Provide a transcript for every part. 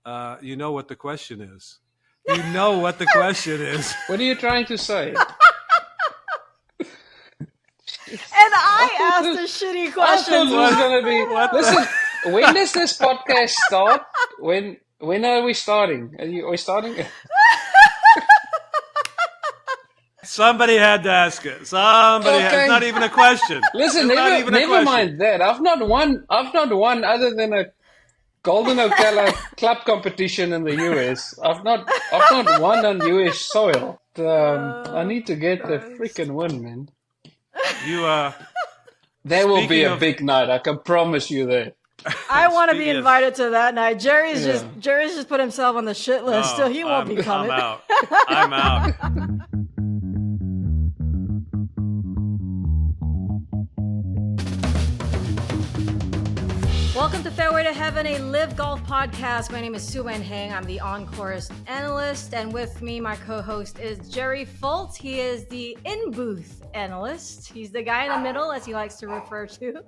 You know what the question is. You know what the question is. What are you trying to say? And I asked a shitty I question. thought it was going to be. What the- Listen, when does this podcast start? When are we starting? Are we starting? Somebody had to ask it. It's not even a question. Listen, It's not even a never question. mind that. I've not won other than a Golden Ocala club competition in the US. I've not won on US soil. I need to get the freaking win, man. There will be a big night. I can promise you that. I want to be invited to that night. Jerry's just put himself on the shit list, so he won't be coming. I'm out. Welcome to Fairway to Heaven, a LIV Golf podcast. My name is Heng. I'm the on-course analyst, and with me, my co-host is Jerry Foltz. He is the in-booth analyst. He's the guy in the middle, as he likes to refer to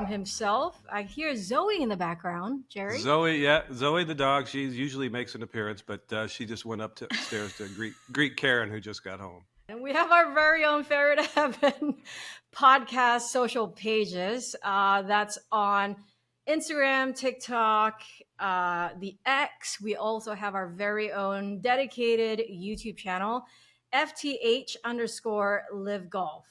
himself. I hear Zoe in the background. Jerry? Zoe the dog. She usually makes an appearance, but she just went upstairs to greet Karen, who just got home. And we have our very own Fairway to Heaven podcast social pages. That's on Instagram, TikTok, the X. We also have our very own dedicated YouTube channel, FTH_LIV Golf.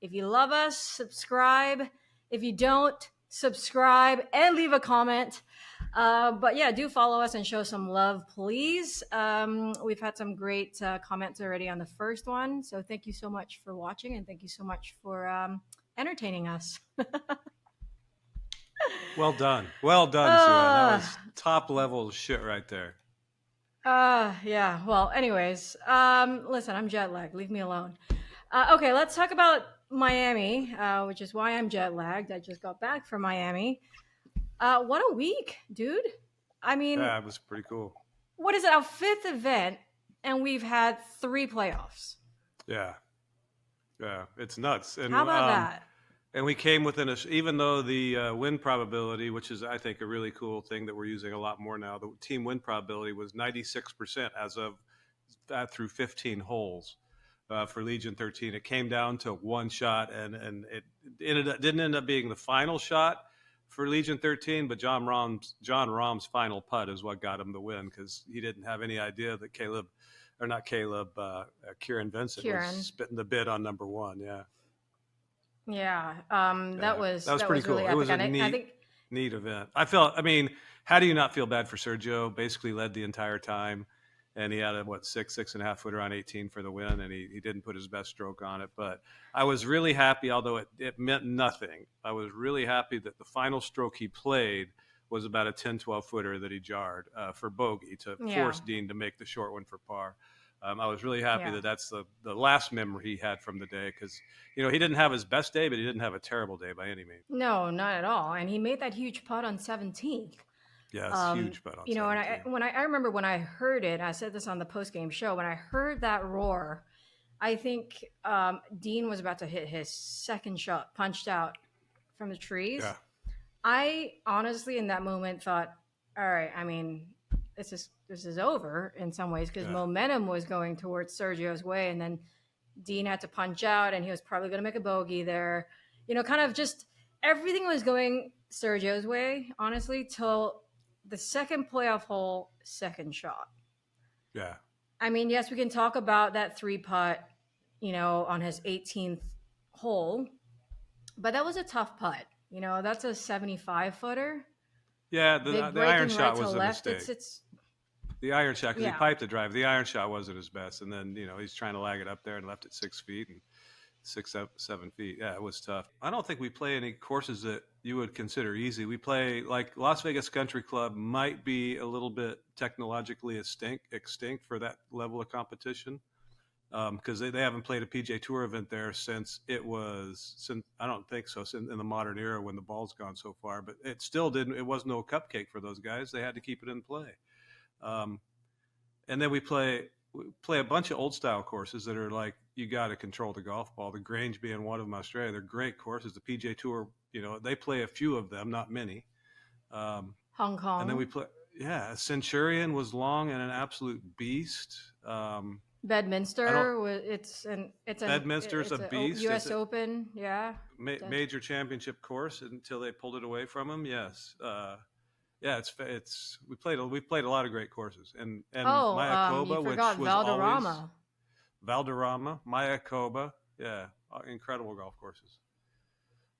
If you love us, subscribe. If you don't, subscribe and leave a comment. But yeah, do follow us and show some love, please. We've had some great comments already on the first one. So thank you so much for watching, and thank you so much for entertaining us. Well done, Sue. That was top level shit right there. Yeah. Well, anyways, listen, I'm jet lagged. Leave me alone. Okay, let's talk about Miami, which is why I'm jet lagged. I just got back from Miami. What a week, dude. I mean, yeah, it was pretty cool. What is it? Our fifth event, and we've had 3 playoffs. Yeah, it's nuts. And how about that? And we came within even though the win probability, which is, I think, a really cool thing that we're using a lot more now, the team win probability was 96% as of that through 15 holes for Legion 13. It came down to one shot, and it didn't end up being the final shot for Legion 13, but John Rahm's final putt is what got him the win, because he didn't have any idea that Kieran Vincent was spitting the bid on number 1. Yeah, that was pretty cool. Really it was epic. a neat event. How do you not feel bad for Sergio? Basically led the entire time, and he had a 6.5 footer on 18 for the win, and he didn't put his best stroke on it. But I was really happy, although it meant nothing. I was really happy that the final stroke he played was about a 10-12 footer that he jarred for bogey to force Dean to make the short one for par. I was really happy that that's the last memory he had from the day, because he didn't have his best day, but he didn't have a terrible day by any means. No, not at all. And he made that huge putt on 17th. Yes, huge putt on 17th. And I remember when I heard it, I said this on the post-game show, when I heard that roar, I think Dean was about to hit his second shot, punched out from the trees. Yeah. I honestly, in that moment, thought, all right, I mean, this is over in some ways, because momentum was going towards Sergio's way, and then Dean had to punch out, and he was probably going to make a bogey there. Kind of just everything was going Sergio's way, honestly, till the second playoff hole, second shot. Yeah. I mean, yes, we can talk about that 3-putt, on his 18th hole, but that was a tough putt. That's a 75-footer. Yeah, the iron shot was a mistake. It's the iron shot, because he piped the drive. The iron shot wasn't his best, and then he's trying to lag it up there and left it 6 feet and 7 feet. Yeah, it was tough. I don't think we play any courses that you would consider easy. We play like Las Vegas Country Club might be a little bit technologically extinct for that level of competition, because they haven't played a PGA Tour event there since I don't think so, since in the modern era when the ball's gone so far. But it still it was no cupcake for those guys. They had to keep it in play. And then we play a bunch of old style courses that are like, you got to control the golf ball. The Grange being one of them, Australia. They're great courses. The PGA Tour, they play a few of them, not many. Hong Kong. And then we play, yeah, Centurion was long and an absolute beast. Bedminster, Bedminster's a it's a beast. It's U.S. Open, yeah. major championship course until they pulled it away from him. Yes. Yeah, we played a lot of great courses, and Oh, you Mayakoba, which forgot was always Valderrama. Valderrama, Mayakoba, yeah, incredible golf courses.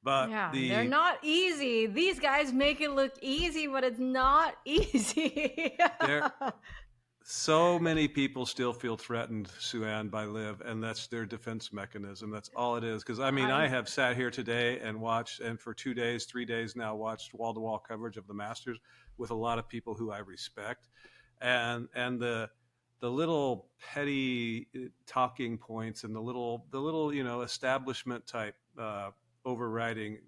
But Yeah, they're not easy. These guys make it look easy, but it's not easy. there, so many people still feel threatened, Sue-Ann, by LIV, and that's their defense mechanism. That's all it is. Because I mean, I have sat here today and watched, and for 2 days, 3 days now, watched wall-to-wall coverage of the Masters with a lot of people who I respect, and the little petty talking points and the little establishment type overriding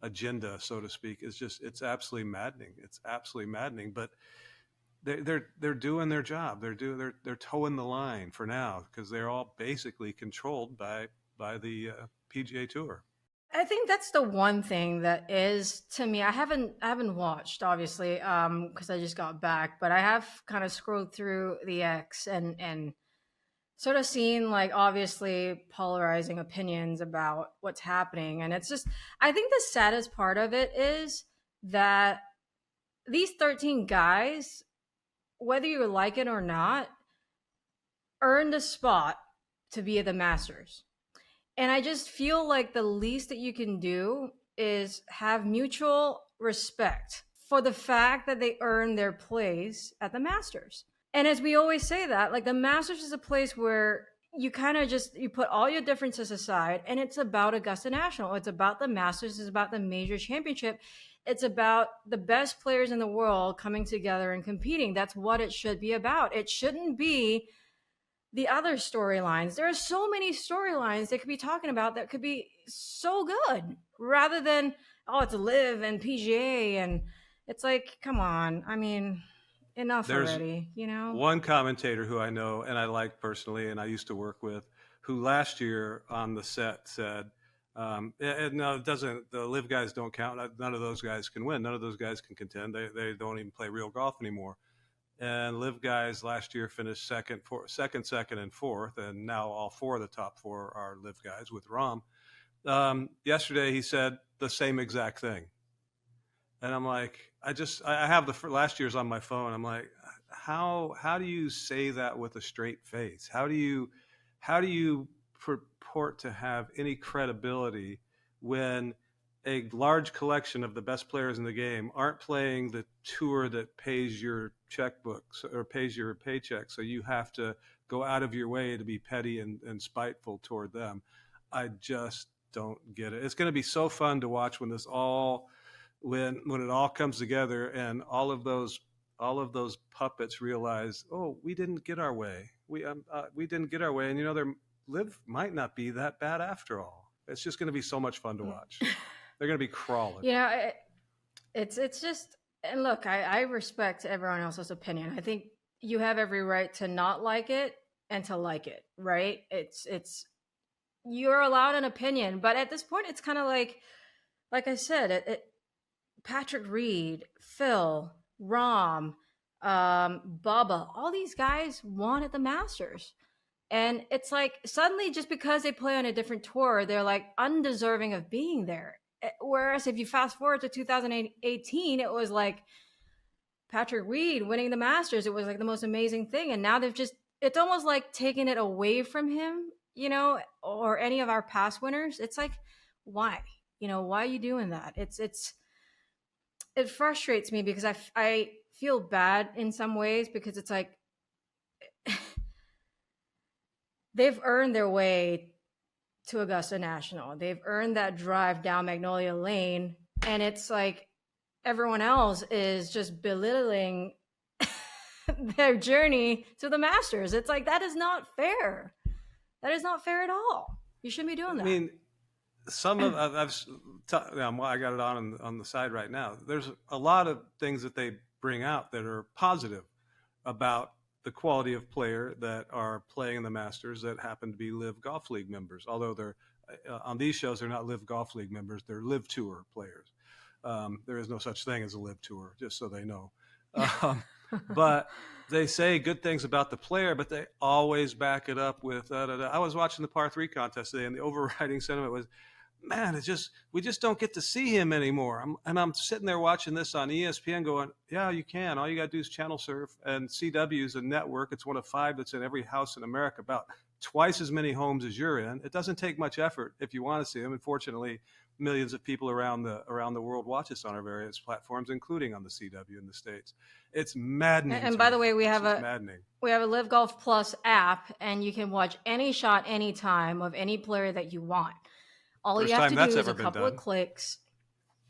agenda, so to speak, is just, it's absolutely maddening. It's absolutely maddening. But they're doing their job. They're towing the line for now, because they're all basically controlled by the PGA Tour. I think that's the one thing that is, to me, I haven't watched, obviously, because I just got back, but I have kind of scrolled through the X and sort of seen, like, obviously polarizing opinions about what's happening. And it's just, I think the saddest part of it is that these 13 guys, whether you like it or not, earned a spot to be at the Masters. And I just feel like the least that you can do is have mutual respect for the fact that they earned their place at the Masters. And as we always say that, like, the Masters is a place where you kind of just, you put all your differences aside, and it's about Augusta National. It's about the Masters. It's about the major championship. It's about the best players in the world coming together and competing. That's what it should be about. It shouldn't be the other storylines. There are so many storylines they could be talking about that could be so good, rather than, oh, it's LIV and PGA. And it's like, come on. I mean, enough already, you know? One commentator who I know and I like personally and I used to work with, who last year on the set said, no, it doesn't, the LIV guys don't count. None of those guys can win. None of those guys can contend. They don't even play real golf anymore. And LIV guys last year finished second, and fourth, and now all 4 of the top 4 are LIV guys with Rahm. Yesterday he said the same exact thing, and I'm like, I have the last year's on my phone. I'm like, how do you say that with a straight face? How do you purport to have any credibility when a large collection of the best players in the game aren't playing the tour that pays your checkbooks or pays your paycheck, so you have to go out of your way to be petty and spiteful toward them? I just don't get it. It's going to be so fun to watch when it all comes together and all of those puppets realize, oh, we didn't get our way. We didn't get our way, and their LIV might not be that bad after all. It's just going to be so much fun to watch. They're going to be crawling. It's just, and look, I respect everyone else's opinion. I think you have every right to not like it and to like it, right? It's you're allowed an opinion, but at this point, it's kind of like I said, Patrick Reed, Phil, Rahm, Bubba, all these guys won at the Masters. And it's like, suddenly, just because they play on a different tour, they're like undeserving of being there. Whereas if you fast forward to 2018, it was like Patrick Reed winning the Masters. It was like the most amazing thing. And now it's almost like taking it away from him, or any of our past winners. It's like, why? Why are you doing that? It frustrates me because I feel bad in some ways, because it's like, they've earned their way to Augusta National. They've earned that drive down Magnolia Lane, and it's like everyone else is just belittling their journey to the Masters. It's like, that is not fair. That is not fair at all. You shouldn't be doing that. I mean, I got it on the side right now. There's a lot of things that they bring out that are positive about the quality of player that are playing in the Masters that happen to be LIV Golf League members. Although they're on these shows, they're not LIV Golf League members. They're LIV Tour players. There is no such thing as a LIV Tour, just so they know. But they say good things about the player, but they always back it up with I was watching the par 3 contest today, and the overriding sentiment was, man, we just don't get to see him anymore. I'm sitting there watching this on ESPN going, yeah, you can. All you got to do is channel surf. And CW is a network. It's one of 5 that's in every house in America, about twice as many homes as you're in. It doesn't take much effort if you want to see him. And fortunately, millions of people around the world watch us on our various platforms, including on the CW in the States. It's maddening. And by the way, we have a LIV Golf Plus app, and you can watch any shot anytime of any player that you want. All you have to do is a couple of clicks.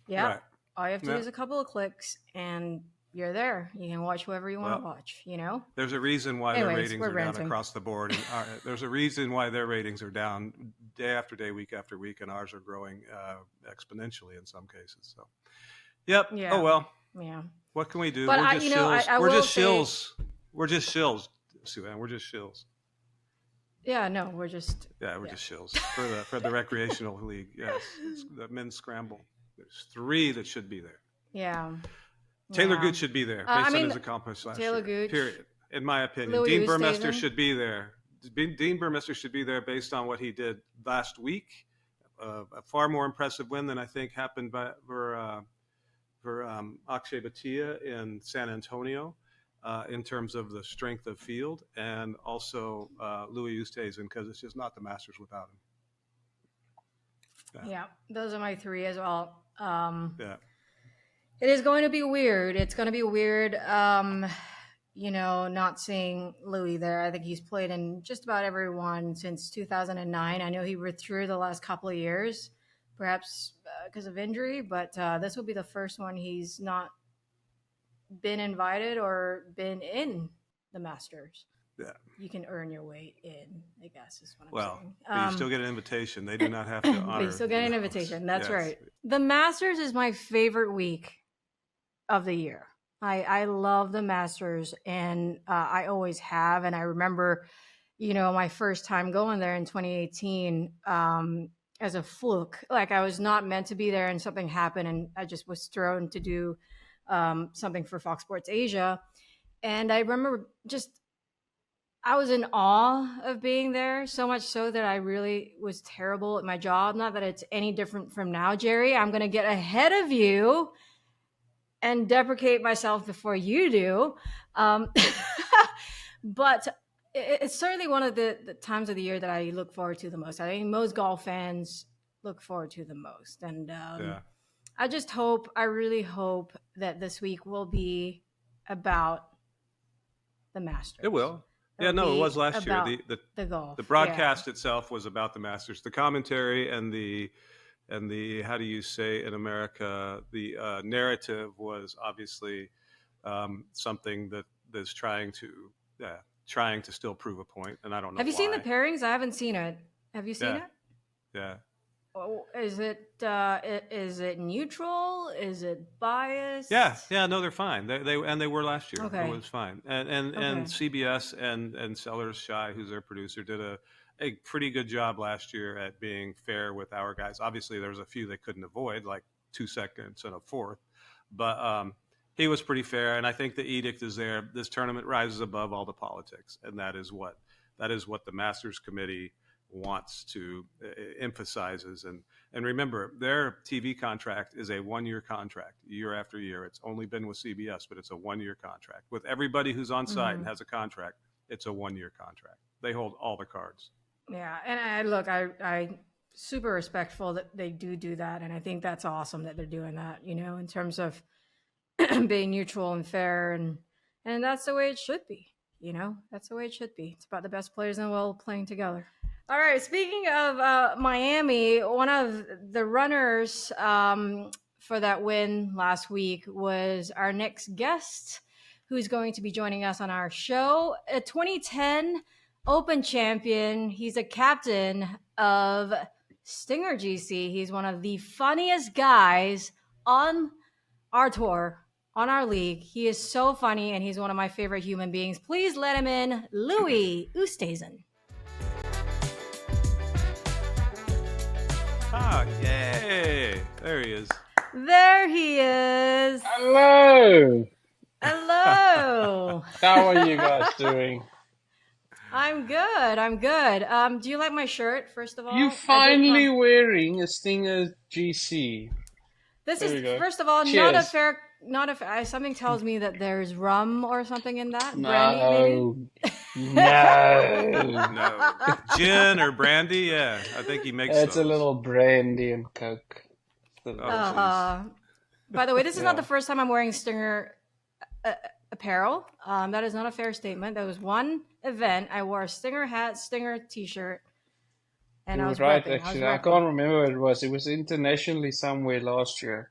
Yeah. Right. All you have to do is a couple of clicks, and you're there. You can watch whoever you want to watch, you know? There's a reason why their ratings are down across the board. And there's a reason why their ratings are down day after day, week after week, and ours are growing exponentially in some cases. So, yep. Yeah. Oh, well. Yeah. What can we do? But we're just shills. We're just shills. We're just shills, Sue-Ann. We're just shills. Yeah, no, we're just shills for the recreational league. Yes, it's the men's scramble. There's 3 that should be there. Yeah, Taylor Gooch should be there based on his accomplishments last year. Gooch, period. In my opinion, Louis Dean Burmester should be there. Dean Burmester should be there based on what he did last week. A far more impressive win than I think happened for Akshay Bhatia in San Antonio. In terms of the strength of field, and also Louis57, because it's just not the Masters without him. Yeah, those are my 3 as well. It is going to be weird. It's going to be weird, not seeing Louis there. I think he's played in just about every one since 2009. I know he withdrew the last couple of years, perhaps because of injury, but this will be the first one he's not been invited or been in the Masters. Yeah, you can earn your way in, I guess is what I'm saying. But you still get an invitation. They do not have to honor. But you still get an invitation. That's right. The Masters is my favorite week of the year. I love the Masters, and I always have. And I remember, my first time going there in 2018 as a fluke. Like, I was not meant to be there, and something happened, and I just was thrown to do something for Fox Sports Asia. And I remember I was in awe of being there, so much so that I really was terrible at my job. Not that it's any different from now, Jerry. I'm going to get ahead of you and deprecate myself before you do. But it's certainly one of the times of the year that I look forward to the most. I think most golf fans look forward to the most. And I really hope that this week will be about the Masters. It will. It was last year. The golf. The broadcast itself was about the Masters. The commentary and the how do you say in America, the narrative was obviously something that is trying to still prove a point. And I don't know. Have you seen the pairings? I haven't seen it. Have you seen it? Yeah. Oh, is it neutral? Is it biased? Yeah. No, they're fine. They were last year. Okay. It was fine. And CBS and Sellers Shy, who's their producer, did a pretty good job last year at being fair with our guys. Obviously, there was a few they couldn't avoid, like 2 seconds and a fourth, but he was pretty fair. And I think the edict is there. This tournament rises above all the politics, and that is what the Masters Committee wants to emphasizes. And remember, their TV contract is a 1-year contract, year after year. It's only been with CBS, but it's a 1-year contract. With everybody who's on site and has a contract, it's a 1-year contract. They hold all the cards. Yeah, and I super respectful that they do that, and I think that's awesome that they're doing that, in terms of being neutral and fair, and that's the way it should be. That's the way it should be. It's about the best players in the world playing together. All right, speaking of Miami, one of the runners for that win last week was our next guest, who's going to be joining us on our show, a 2010 Open champion. He's a captain of Stinger GC. He's one of the funniest guys on our tour, on our league. He is so funny, and he's one of my favorite human beings. Please let him in, Louis57. Ah, yay! There he is. There he is. Hello. Hello. How are you guys doing? I'm good. I'm good. Do you like my shirt? First of all, You finally wearing a Stinger GC. This There is we go. first of all Cheers. not a fair. Something tells me that there's rum or something in that. Brandy, maybe. No. No, gin or brandy. Yeah, I think he makes. It's a those. little brandy and Coke. By the way, this is not the first time I'm wearing Stinger apparel. That is not a fair statement. There was one event I wore a Stinger hat, Stinger T-shirt, and You I were was right, repping. actually. I can't remember what it was. It was internationally somewhere last year.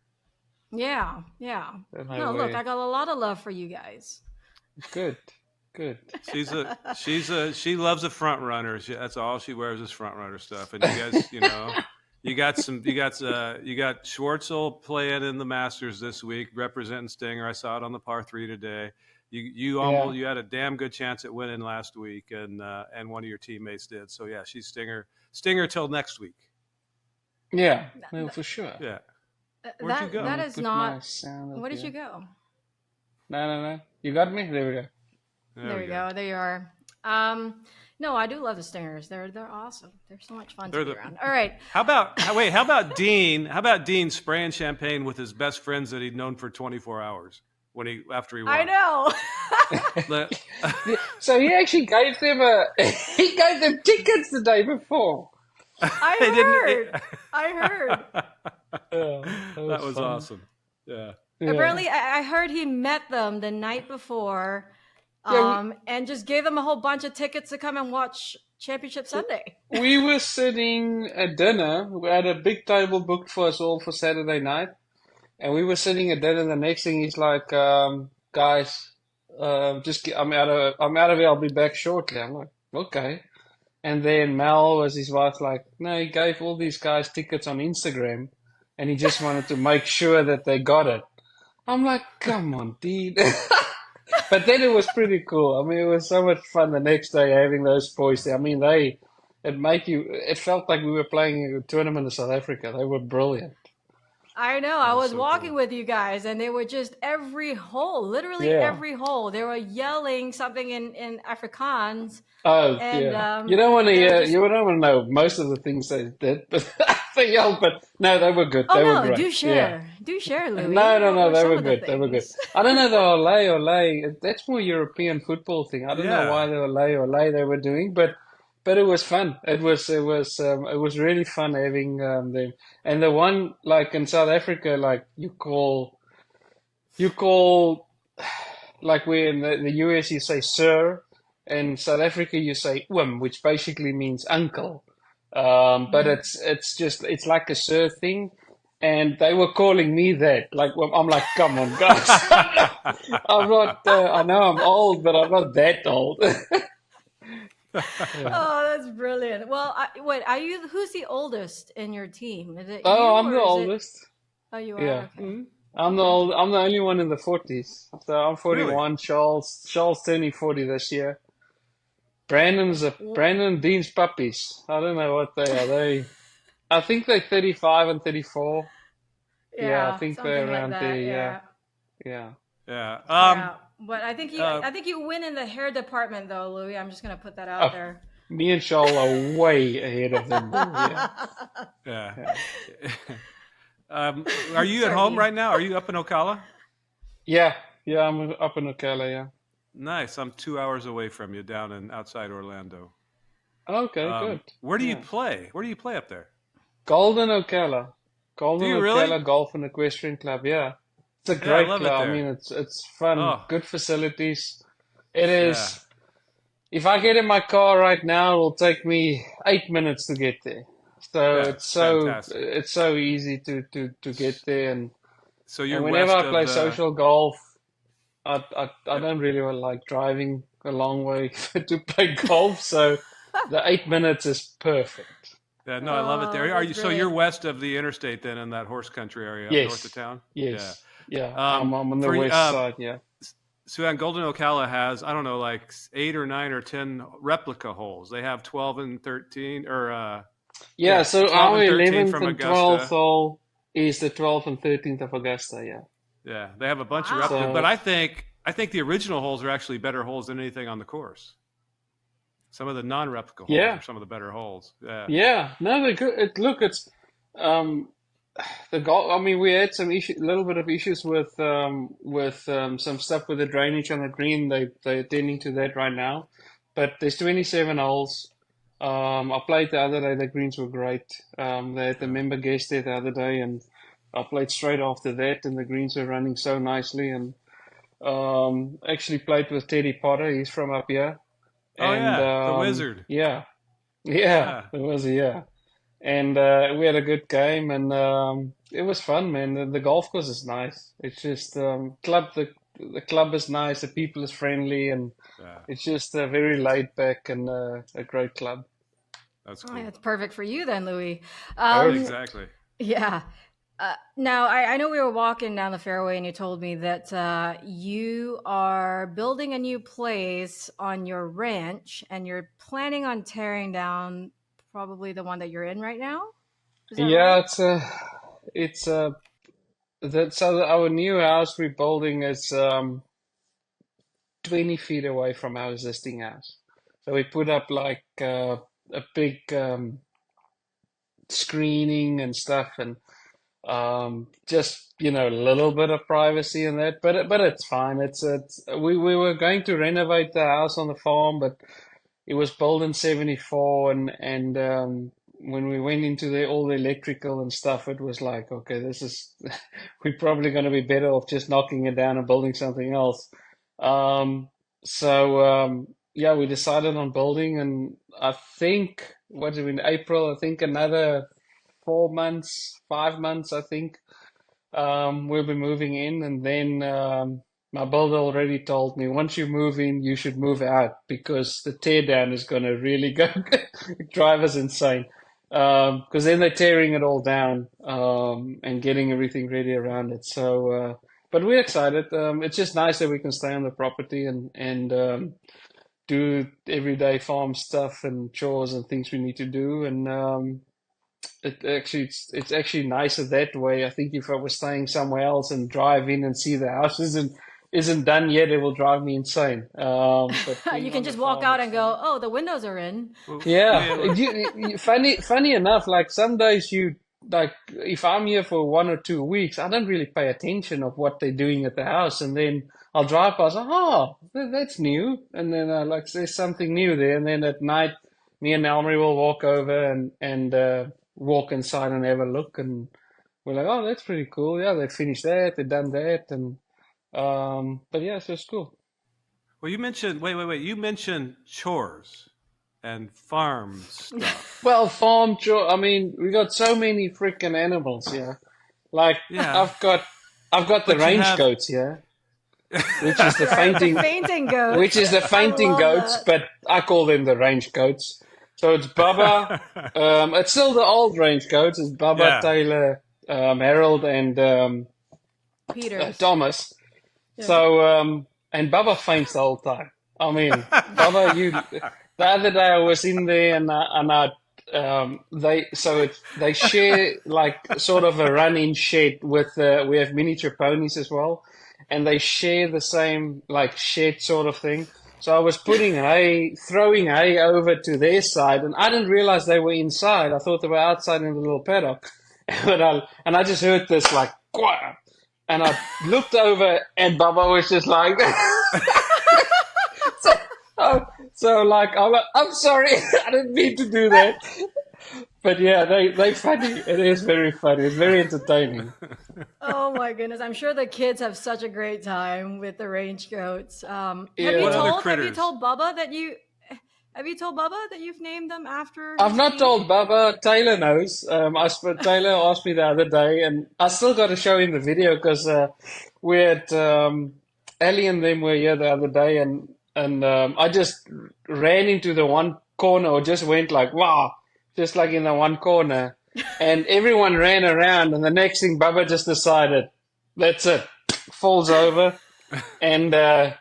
Yeah. No, look, I got a lot of love for you guys. Good. She loves a front runner. That's all she wears is front runner stuff. And you guys, you got Schwartzel playing in the Masters this week, representing Stinger. I saw it on the par 3 today. You had a damn good chance at winning last week, and one of your teammates did. So yeah, she's Stinger till next week. Yeah, no, for sure. Yeah. Where'd you go? That is not. Where did you go? No. You got me? There we go. There we go. There you are. No, I do love the Stingers. They're awesome. They're so much fun to be around. All right. How about Dean? How about Dean spraying champagne with his best friends that he'd known for 24 hours after he won? I know. So he actually gave them tickets the day before. I heard. That was fun. Awesome. Yeah. Apparently, I heard he met them the night before, and just gave them a whole bunch of tickets to come and watch Championship Sunday. We were sitting at dinner. We had a big table booked for us all for Saturday night, and we were sitting at dinner. The next thing he's like, "Guys, I'm out of here. I'll be back shortly." I'm like, "Okay." And then Mel was his wife, like, "No, he gave all these guys tickets on Instagram, and he just wanted to make sure that they got it." I'm like, "Come on, dude." But then it was pretty cool. I mean, it was so much fun the next day having those boys there. I mean, it felt like we were playing a tournament in South Africa. They were brilliant. I know. I was walking with you guys, and they were just every hole, literally every hole. They were yelling something in Afrikaans. Oh, yeah. You don't want to hear. You don't want to know most of the things they did, but they yelled. But no, they were good. They were great. Do share. Do share, Louis. No. They were good. They were good. I don't know the Olé. That's more European football thing. I don't know why the Olé they were doing, but it was fun. It was really fun having them. And the one like in South Africa, like you call like we in the US you say sir. In South Africa, you say oom, which basically means uncle. But it's like a sir thing. And they were calling me that. Like, I'm like, come on, guys. I'm not, I know I'm old, but I'm not that old. Oh, that's brilliant. Well, who's the oldest in your team? Is it I'm the oldest. Oh, you are? Yeah. Okay. Mm-hmm. I'm the only one in the 40s. So I'm 41. Really? Charles turning 40 this year. Brandon Dean's puppies. I don't know what they are. I think they're 35 and 34. Yeah, I think they're around like there. Yeah. But I think you win in the hair department, though, Louis. I'm just gonna put that out there. Me and Charles are way ahead of them. Yeah. Are you at home right now? Are you up in Ocala? Yeah, I'm up in Ocala. Yeah. Nice. I'm 2 hours away from you, outside Orlando. Okay, good. Where do you play? Where do you play up there? Golden Ocala. Ocala really? Golf and Equestrian Club. Yeah, it's a great club. I mean, it's fun. Good facilities. It is. Yeah. If I get in my car right now, it will take me 8 minutes to get there. So it's so easy to get there. And so you're whenever I play social golf, I don't really like driving a long way to play golf. So the 8 minutes is perfect. Yeah, no, I love it there. Are you? So you're west of the interstate, then, in that horse country area, north of town. Yes. Yeah. I'm on the west side. Yeah. So Golden Ocala has, I don't know, like 8 or 9 or 10 replica holes. They have 12 and 13, or so our 11th and 12th hole is the 12th and 13th of Augusta. Yeah. Yeah, they have a bunch of replicas, but I think I think the original holes are actually better holes than anything on the course. Some of the non-replica holes Yeah. are some of the better holes. Yeah. Yeah, no, they're good. It's um, the golf. I mean, we had some issue, a little bit of issues with some stuff with the drainage on the green. They're attending to that right now. But there's 27 holes. I played the other day. The greens were great. They had the member guest there the other day, and I played straight after that, and the greens were running so nicely. And actually played with Teddy Potter. He's from up here. Oh And yeah, the wizard. yeah, Yeah. it was a yeah. And we had a good game, and it was fun, man. The golf course is nice. It's just the club is nice, the people is friendly, and Yeah. it's just very laid back and a great club. That's Oh, cool. that's perfect for you then, Louis. Exactly. Yeah. Now, I know we were walking down the fairway and you told me that you are building a new place on your ranch and you're planning on tearing down probably the one that you're in right now. Is that Yeah, right? it's our new house we're building is 20 feet away from our existing house. So we put up like a big screening and stuff, and just a little bit of privacy in that, but it's fine. It's we were going to renovate the house on the farm, but it was built in 74, and when we went into all the electrical and stuff, it was like, okay, this is we're probably going to be better off just knocking it down and building something else. So yeah, we decided on building, and I think what is it, in April, I think another 4 months, 5 months, I think, we'll be moving in, and then my builder already told me once you move in, you should move out because the tear down is going to really go drive us insane. Because then they're tearing it all down and getting everything ready around it. So, but we're excited. It's just nice that we can stay on the property and do everyday farm stuff and chores and things we need to do. And it's actually nicer that way. I think if I was staying somewhere else and drive in and see the house isn't done yet, it will drive me insane. But You being can on just the walk farm, out it's and go, oh, the windows are in. Well, yeah. yeah. Funny enough, like some days like if I'm here for 1 or 2 weeks, I don't really pay attention of what they're doing at the house, and then I'll drive past, oh, that's new, and then like there's something new there, and then at night, me and Elmery will walk over and walk inside and have a look, and we're like, oh, that's pretty cool. Yeah, they finished that, they done that, and but yeah, so it's cool. Well, you mentioned wait. You mentioned chores and farm stuff. Well, farm chore. I mean, we got so many freaking animals here. Like Yeah, I've got the but you range have. goats here, which is the Right, the fainting, fainting which goats. is the I fainting love goats, that. but I call them the range goats. So it's Bubba. It's still the old range goats. It's Bubba, Yeah. Taylor, Harold, and Peters. Thomas. Yeah. So and Bubba faints the whole time. I mean, Bubba, the other day I was in there and they share like sort of a run-in shed with we have miniature ponies as well, and they share the same like shed sort of thing. So I was throwing hay over to their side, and I didn't realize they were inside. I thought they were outside in the little paddock, and I just heard this like quiet, and I looked over, and Bubba was just like. So like I'm sorry, I didn't mean to do that. But yeah, they funny. It is very funny. It's very entertaining. Oh my goodness! I'm sure the kids have such a great time with the range goats. Have Yeah. you What other told Have you critters? told Bubba that you've named them after I've his not team? told Bubba. Taylor knows. Taylor asked me the other day, and I still got to show him the video because we had Ellie and them were here the other day, and I just ran into the one corner, or just went like wow, just like in the one corner, and everyone ran around, and the next thing Bubba just decided, that's it, falls over. And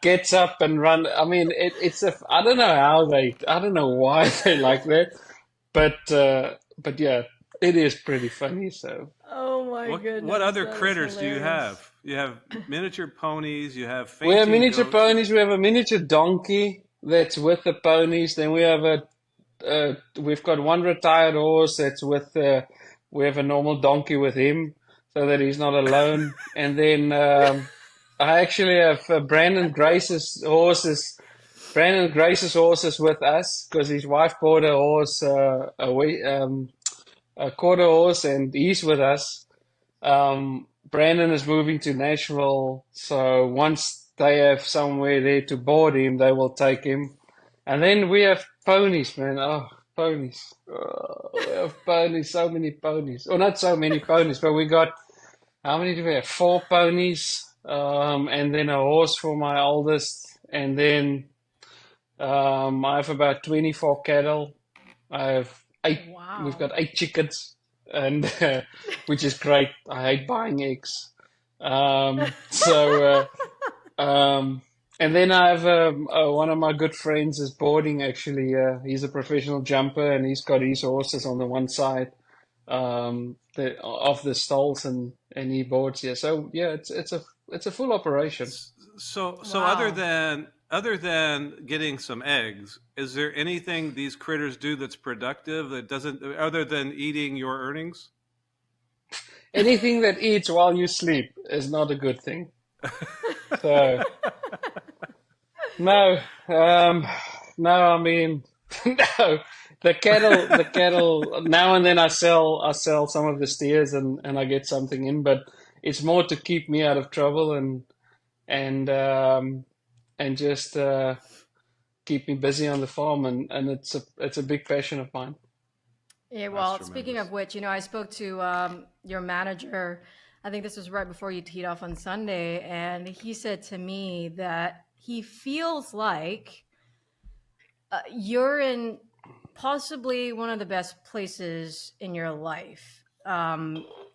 gets up and run. I mean, I don't know I don't know why they like that, but yeah, it is pretty funny. So Oh my What goodness! other that is critters do you hilarious. have? miniature ponies. You have We have fainting miniature goats. ponies. We have a miniature donkey that's with the ponies. Then we have we've got one retired horse that's with we have a normal donkey with him so that he's not alone. And then I actually have Brandon Grace's horses with us because his wife bought a horse, a quarter horse, and he's with us. Brandon is moving to Nashville, so once they have somewhere there to board him, they will take him. And then we have ponies, man. Oh, ponies. We have ponies, so many ponies. Or not so many ponies, but we got, how many do we have? 4 ponies, and then a horse for my oldest. And then I have about 24 cattle. I have 8, we've Wow. got 8 chickens, and which is great. I hate buying eggs. So, and then I have one of my good friends is boarding actually. He's a professional jumper, and he's got his horses on the one side of the stalls, and he boards here. So yeah, it's a full operation. So Wow. other than getting some eggs, is there anything these critters do that's productive that doesn't, other than eating your earnings? Anything that eats while you sleep is not a good thing. So no, no, I mean, no. The cattle. Now and then I sell some of the steers, and I get something in, but it's more to keep me out of trouble and um, and just keep me busy on the farm, and it's a big passion of mine. Yeah, That's well, speaking of tremendous. which, I spoke to your manager. I think this was right before you teed off on Sunday, and he said to me that he feels like you're in possibly one of the best places in your life.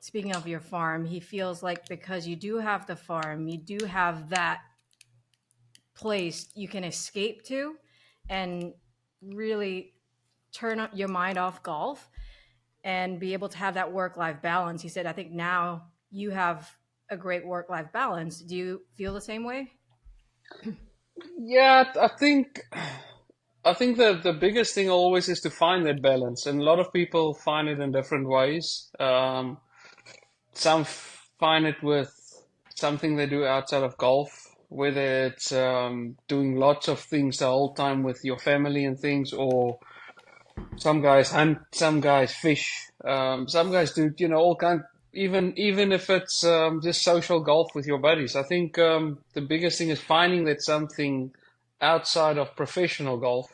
Speaking of your farm, he feels like because you do have the farm, you do have that place you can escape to and really turn up your mind off golf and be able to have that work life balance. He said, I think now you have a great work life balance. Do you feel the same way? Yeah, I think the biggest thing always is to find that balance, and a lot of people find it in different ways. Some find it with something they do outside of golf, whether it's doing lots of things the whole time with your family and things, or some guys hunt, some guys fish, some guys do, all kind. Even if it's just social golf with your buddies, I think the biggest thing is finding that something outside of professional golf,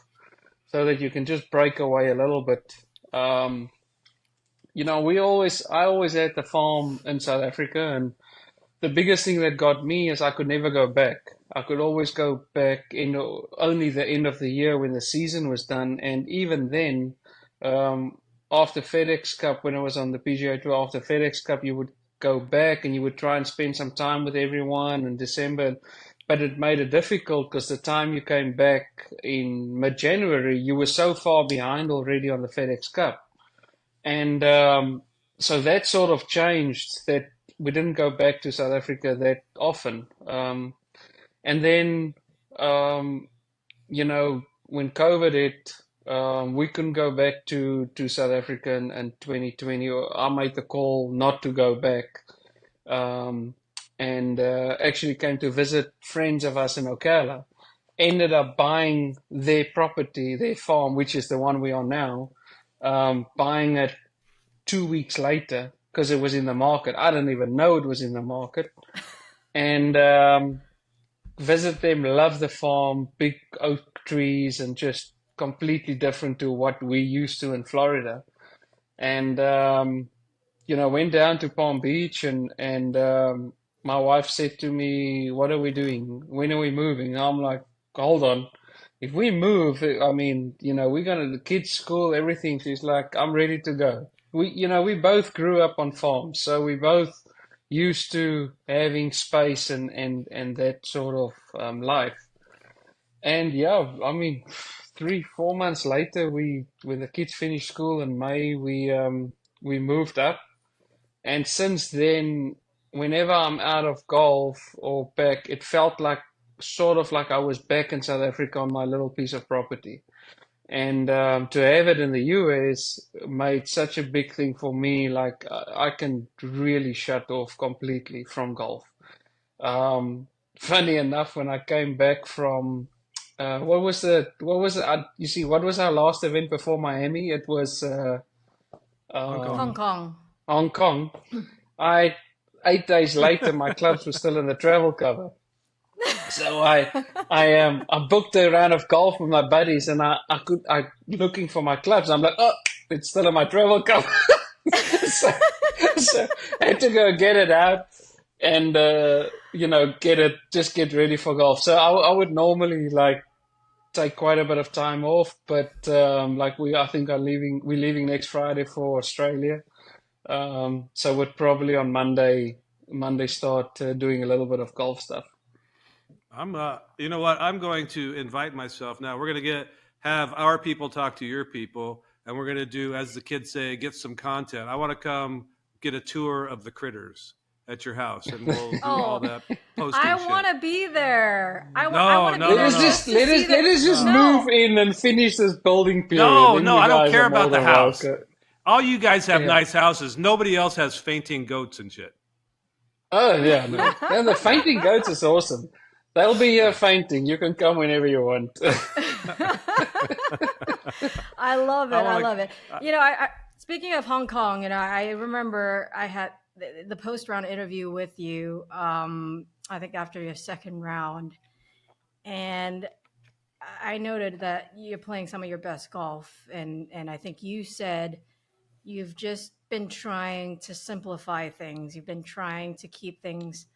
so that you can just break away a little bit. Um, I always had the farm in South Africa, and the biggest thing that got me is I could never go back. I could always go back in only the end of the year when the season was done, and even then, um, after FedEx Cup, when I was on the PGA Tour, after FedEx Cup, you would go back and you would try and spend some time with everyone in December, but it made it difficult because the time you came back in mid-January, you were so far behind already on the FedEx Cup. And so that sort of changed that we didn't go back to South Africa that often. And then, um, when COVID hit, we couldn't go back to South Africa in 2020. Or I made the call not to go back, um, and actually came to visit friends of us in Ocala. Ended up buying their property, their farm, which is the one we are now, buying it 2 weeks later because it was in the market. I didn't even know it was in the market. And visit them, love the farm, big oak trees, and just completely different to what we used to in Florida. And went down to Palm Beach, and my wife said to me, "What are we doing? When are we moving?" And I'm like, "Hold on. If we move, I mean, we're gonna the kids' school, everything." She's like, "I'm ready to go." We both grew up on farms, so we both used to having space and that sort of life. And yeah, I mean, 3, 4 months later, when the kids finished school in May, we moved up, and since then. whenever I'm out of golf or back, it felt like sort of like I was back in South Africa on my little piece of property. And to have it in the US made such a big thing for me. Like I can really shut off completely from golf. Funny enough, when I came back from you see, what was our last event before Miami? It was Hong Kong. Hong Kong. Hong Kong. I 8 days later, my clubs were still in the travel cover. So I booked a round of golf with my buddies, and I looking for my clubs. I'm like, oh, it's still in my travel cover. so, so I had to go get it out and get ready for golf. So I would normally like take quite a bit of time off, but I think we're leaving next Friday for Australia. So we'd probably on Monday start doing a little bit of golf stuff. You know what? I'm going to invite myself now. We're going to have our people talk to your people, and we're going to do, as the kids say, get some content. I want to come get a tour of the critters at your house, and we'll do all that posting. I want to be there. Let us just move in and finish this building period. No, I don't care about the house. All you guys have nice houses. Nobody else has fainting goats and shit. Oh yeah, no. And the fainting goats is awesome. They'll be here fainting. You can come whenever you want. I love it. I love it. I speaking of Hong Kong, I remember I had the post-round interview with you, I think after your second round. And I noted that you're playing some of your best golf. And I think you said you've just been trying to simplify things. You've been trying to keep things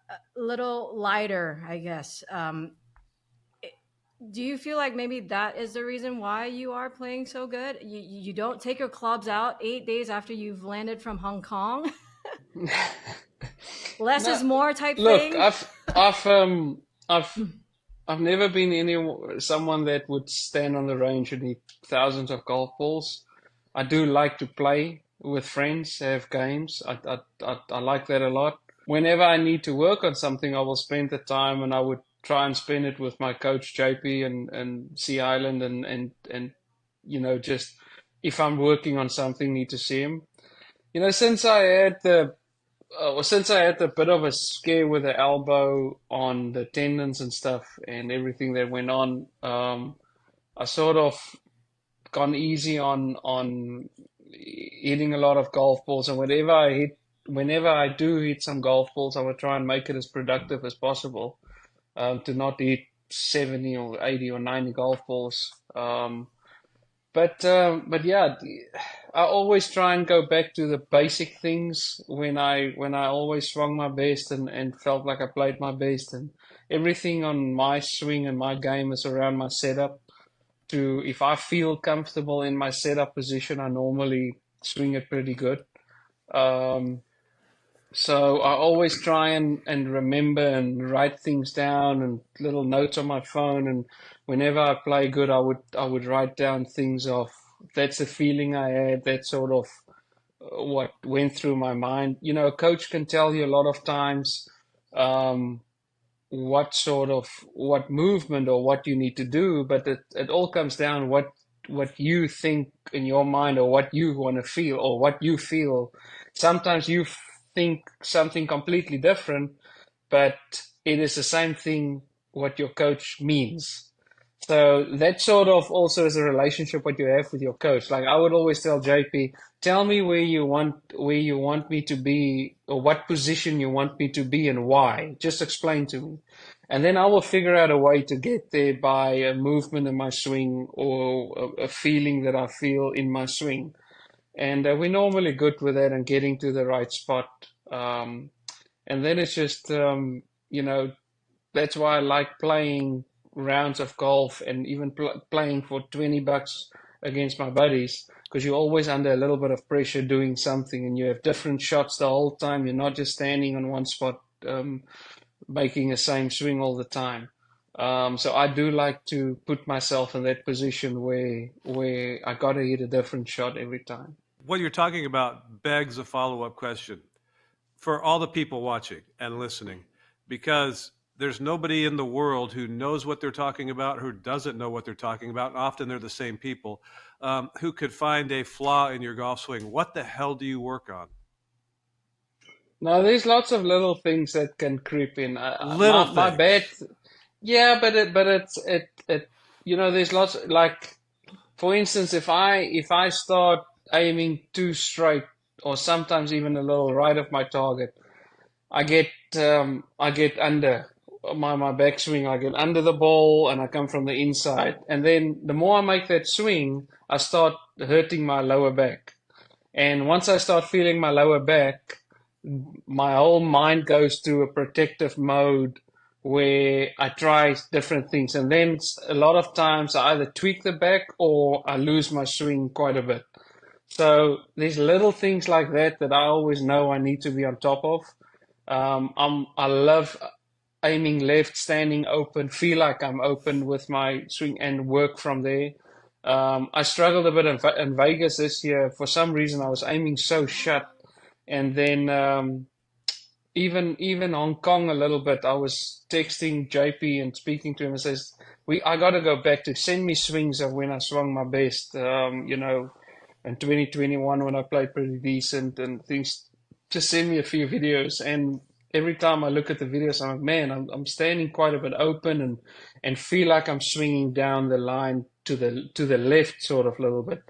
a little lighter, I guess. Do you feel like maybe that is the reason why you are playing so good? You don't take your clubs out 8 days after you've landed from Hong Kong? Less is more type thing? Look, I've never been someone that would stand on the range and hit thousands of golf balls. I do like to play with friends, have games. I like that a lot. Whenever I need to work on something, I will spend the time, and I would try and spend it with my coach JP and Sea Island, and just if I'm working on something, need to see him. Since I had the bit of a scare with the elbow on the tendons and stuff and everything that went on, I sort of gone easy on hitting a lot of golf balls, and whenever I do hit some golf balls, I will try and make it as productive as possible, to not hit 70 or 80 or 90 golf balls. But yeah, I always try and go back to the basic things when I always swung my best and felt like I played my best, and everything on my swing and my game is around my setup. If I feel comfortable in my setup position, I normally swing it pretty good. So I always try and remember and write things down and little notes on my phone. And whenever I play good, I would write down things of that's the feeling I had. That's sort of what went through my mind. A coach can tell you a lot of times what movement or what you need to do, but it all comes down what you think in your mind or what you want to feel or what you feel. Sometimes you think something completely different, but it is the same thing what your coach means. So that sort of also is a relationship what you have with your coach. Like I would always tell JP, tell me where you want me to be or what position you want me to be and why. Just explain to me. And then I will figure out a way to get there by a movement in my swing or a feeling that I feel in my swing. And we're normally good with that and getting to the right spot. And then it's just, that's why I like playing rounds of golf and even playing for $20 against my buddies, because you're always under a little bit of pressure doing something and you have different shots the whole time. You're not just standing on one spot, making the same swing all the time. So I do like to put myself in that position where I got to hit a different shot every time. What you're talking about begs a follow-up question. for all the people watching and listening, because there's nobody in the world who knows what they're talking about, who doesn't know what they're talking about. And often they're the same people who could find a flaw in your golf swing. What the hell do you work on? Now, there's lots of little things that can creep in. Little My bad. things. Yeah, but there's lots, like, for instance, if I start aiming too straight, or sometimes even a little right of my target, I get under my backswing. I get under the ball and I come from the inside. And then the more I make that swing, I start hurting my lower back. And once I start feeling my lower back, my whole mind goes to a protective mode where I try different things. And then a lot of times I either tweak the back or I lose my swing quite a bit. So there's little things like that that I always know I need to be on top of. I love aiming left, standing open, feel like I'm open with my swing and work from there. I struggled a bit in Vegas this year. For some reason, I was aiming so shut. And then even Hong Kong a little bit, I was texting JP and speaking to him and says, I got to go back to send me swings of when I swung my best, in 2021 when I played pretty decent and things. Just send me a few videos. And every time I look at the videos, I'm like, man, I'm standing quite a bit open and feel like I'm swinging down the line to the left sort of a little bit.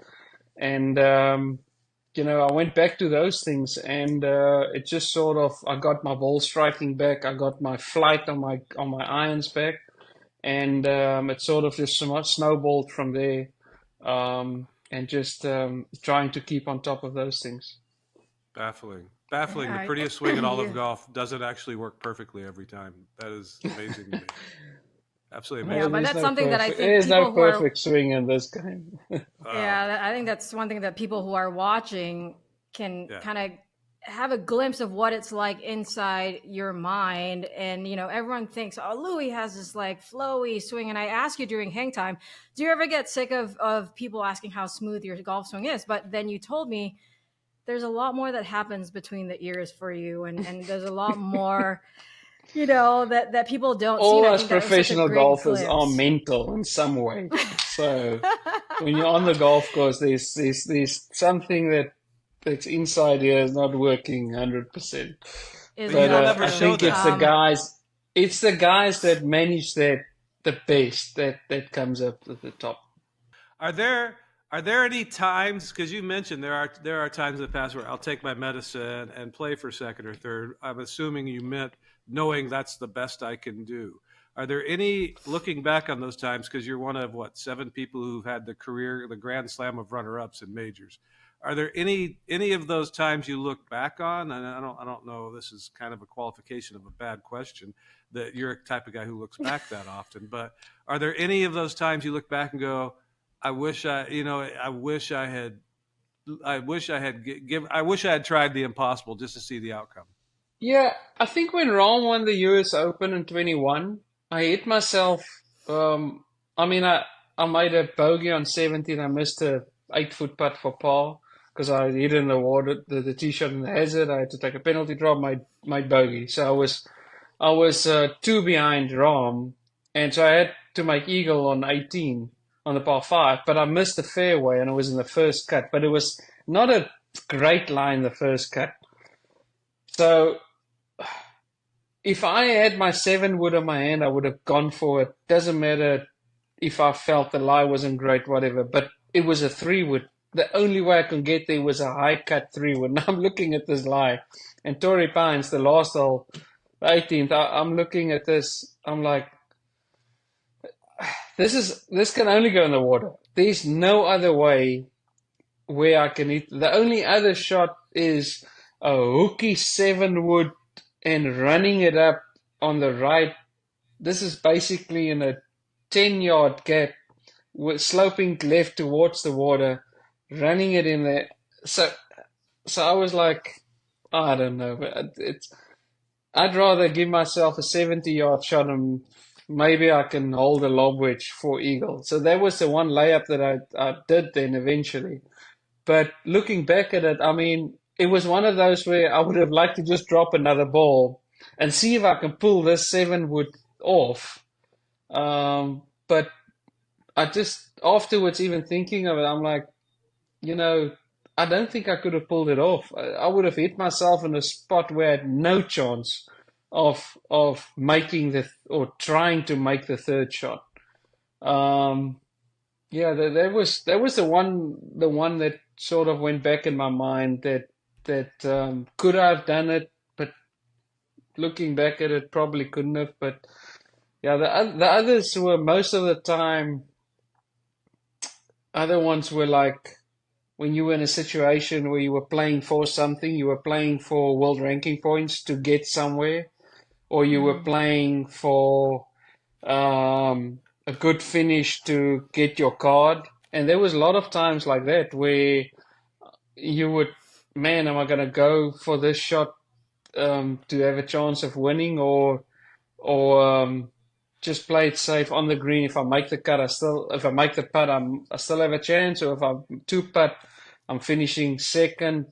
And I went back to those things, and it just sort of, I got my ball striking back, I got my flight on my irons back, and it sort of just snowballed from there, and just trying to keep on top of those things. Baffling. The prettiest swing in all of golf doesn't actually work perfectly every time. That is amazing to me. Absolutely amazing. Yeah, but that's something that I think there's no people who are perfect swing in this game. I think that's one thing that people who are watching can kind of have a glimpse of what it's like inside your mind. And, everyone thinks, oh, Louis has this like flowy swing. And I ask you during hang time, do you ever get sick of people asking how smooth your golf swing is? But then you told me there's a lot more that happens between the ears for you. And there's a lot more, that people don't see. All us professional golfers are mental in some way. So when you're on the golf course, there's something that's inside here is not working 100%. But I think it's the guys that manage that the best that comes up at the top. Are there any times, because you mentioned there are times in the past where I'll take my medicine and play for second or third. I'm assuming you meant knowing that's the best I can do. Are there any, looking back on those times, because you're one of 7 people who've had the grand slam of runner-ups in majors, are there any of those times you look back on? And I don't know, this is kind of a qualification of a bad question, that you're a type of guy who looks back that often, but are there any of those times you look back and go, I wish I had tried the impossible just to see the outcome? Yeah, I think when Rahm won the US Open in 21, I hit myself. I made a bogey on 17. I missed a 8-foot putt for par because I hit in the water, the tee shot in the hazard. I had to take a penalty drop, made bogey. So I was 2 behind Rahm, and so I had to make eagle on 18 on the par 5. But I missed the fairway, and it was in the first cut. But it was not a great line the first cut. So if I had my 7-wood in my hand, I would have gone for it. Doesn't matter if I felt the lie wasn't great, whatever. But it was a 3-wood. The only way I could get there was a high-cut 3-wood. Now I'm looking at this lie. And Torrey Pines, the last hole, the 18th, I'm looking at this. I'm like, this can only go in the water. There's no other way where I can hit. The only other shot is a hooky 7-wood and running it up on the right. This is basically in a 10-yard gap, with sloping left towards the water, running it in there. So I was like, I don't know, but I'd rather give myself a 70-yard shot and maybe I can hold a lob wedge for eagle. So that was the one layup that I did then eventually. But looking back at it, I mean, it was one of those where I would have liked to just drop another ball and see if I can pull this 7-wood off. But I just afterwards, even thinking of it, I'm like, I don't think I could have pulled it off. I would have hit myself in a spot where I had no chance of making or trying to make the third shot. Yeah, there was the one that sort of went back in my mind that could I have done it, but looking back at it, probably couldn't have. But yeah, the others were most of the time. Other ones were like when you were in a situation where you were playing for something, you were playing for world ranking points to get somewhere, or you were playing for a good finish to get your card. And there was a lot of times like that where you would, man, am I going to go for this shot to have a chance of winning, or just play it safe on the green? If I make the cut, if I make the putt, I still have a chance. Or if I'm two putt, I'm finishing second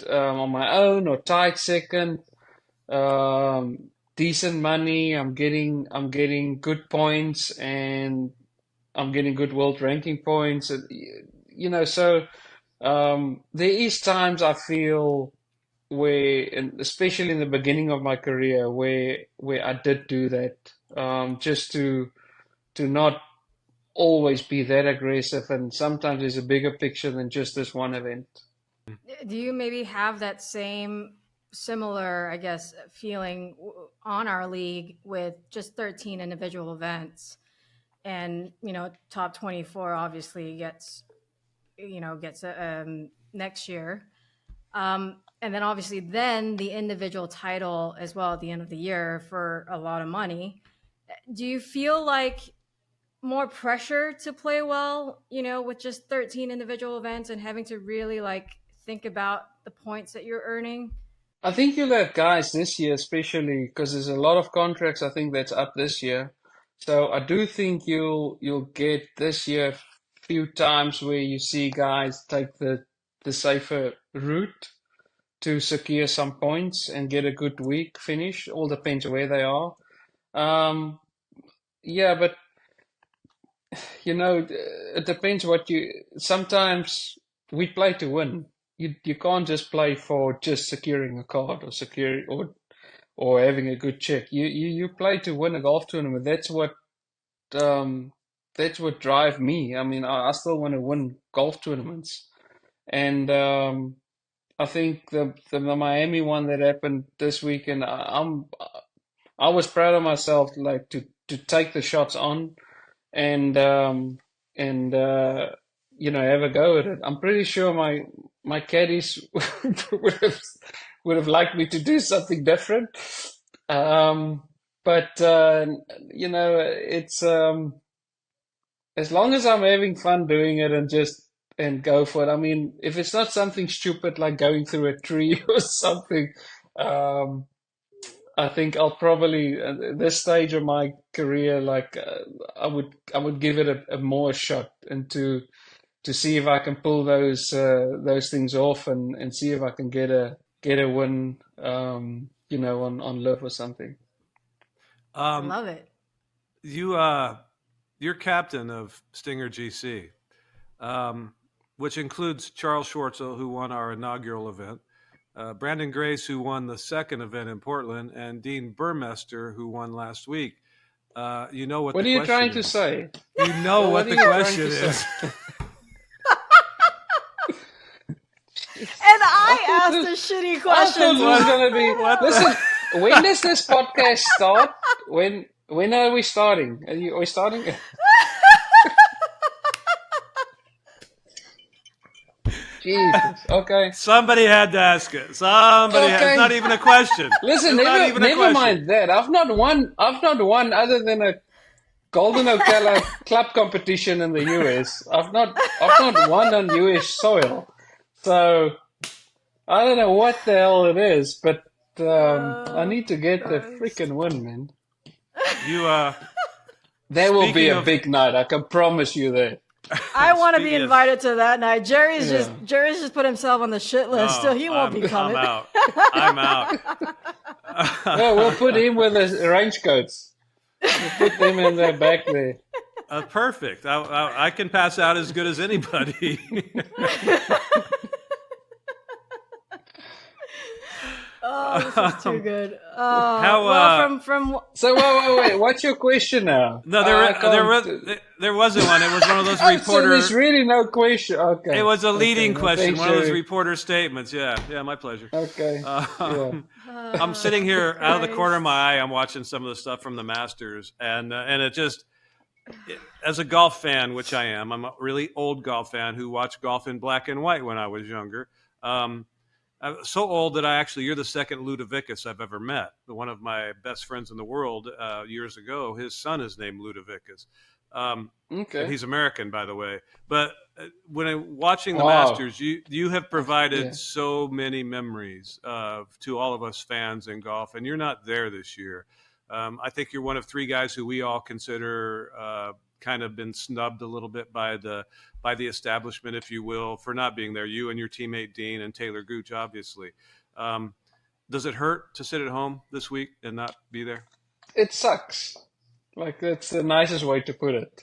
on my own or tied second. Decent money. I'm getting good points, and I'm getting good world ranking points. So there is times I feel where, and especially in the beginning of my career, where I did do that, just to not always be that aggressive. And sometimes there's a bigger picture than just this one event. Do you maybe have that similar, I guess, feeling on our league with just 13 individual events, and top 24 obviously gets next year, and then obviously then the individual title as well at the end of the year for a lot of money. Do you feel like more pressure to play well, with just 13 individual events and having to really think about the points that you're earning? I think you'll have guys this year, especially because there's a lot of contracts, I think, that's up this year. So I do think you'll get this year a few times where you see guys take the safer route to secure some points and get a good week finish. All depends where they are. Yeah, but it depends sometimes we play to win. You can't just play for just securing a card or having a good check. You play to win a golf tournament. That's what drive me. I mean, I still want to win golf tournaments. And I think the Miami one that happened this weekend, I was proud of myself, to take the shots on and have a go at it. I'm pretty sure my caddies would have liked me to do something different. But it's as long as I'm having fun doing it and go for it. I mean, if it's not something stupid like going through a tree or something, I think I'll probably at this stage of my career, I would give it a more shot, and to see if I can pull those things off and see if I can get a win, on LIV or something. I love it. You're captain of Stinger GC, which includes Charles Schwartzel, who won our inaugural event, Brandon Grace, who won the second event in Portland, and Dean Burmester, who won last week. What are you trying to say? You know what the question is. And I asked a shitty question. I thought it was going to be. Listen, when does this podcast start? When are we starting? Are we starting? Jesus. Okay. Somebody had to ask it. It's not even a question. Listen, never mind that. I've not won other than a Golden Ocala club competition in the US. I've not won on US soil. So I don't know what the hell it is, but I need to get the freaking win, man. You There will be a big night. I can promise you that. I want to be Speaking of- invited to that night. Jerry's just put himself on the shit list, so he won't be coming. I'm out. I'm out. Well, we'll put him with the range coats. We'll put them in the back there. Perfect. I can pass out as good as anybody. Oh, this is too good. So wait. What's your question now? No, there wasn't one. It was one of those So reporter. there's really no question. Okay. It was a leading question, thanks, one of those Jerry. reporter statements. Yeah, my pleasure. Okay. I'm sitting here out of the corner of my eye. I'm watching some of the stuff from the Masters, and it just, as a golf fan, which I am, I'm a really old golf fan who watched golf in black and white when I was younger. I'm so old that you're the second Louis57 I've ever met. One of my best friends in the world years ago, his son is named Louis57. Okay. And he's American, by the way. But when I'm watching the Wow. Masters, you have provided so many memories to all of us fans in golf, and you're not there this year. I think you're one of three guys who we all consider kind of been snubbed a little bit by the establishment, if you will, for not being there. You and your teammate Dean and Taylor Gooch, obviously. Does it hurt to sit at home this week and not be there? It sucks. Like, that's the nicest way to put it.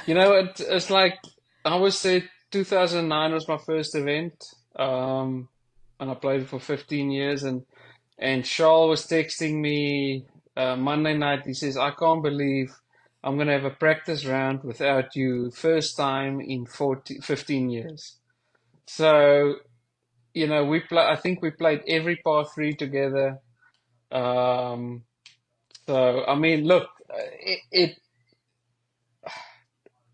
It's like I always say 2009 was my first event, and I played it for 15 years. And Charles was texting me Monday night. He says, "I can't believe I'm going to have a practice round without you, first time in 15 years." So, I think we played every par 3 together. So, I mean, look,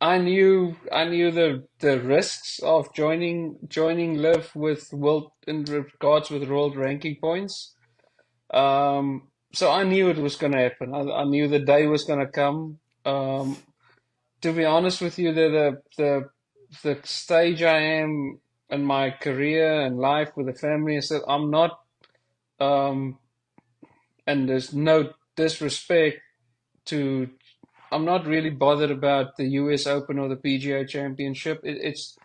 I knew the risks of joining LIV with world in regards with world ranking points. So I knew it was going to happen. I knew the day was going to come. To be honest with you, the stage I am in my career and life with the family is that I'm not, and there's no disrespect to, I'm not really bothered about the US Open or the PGA Championship. It's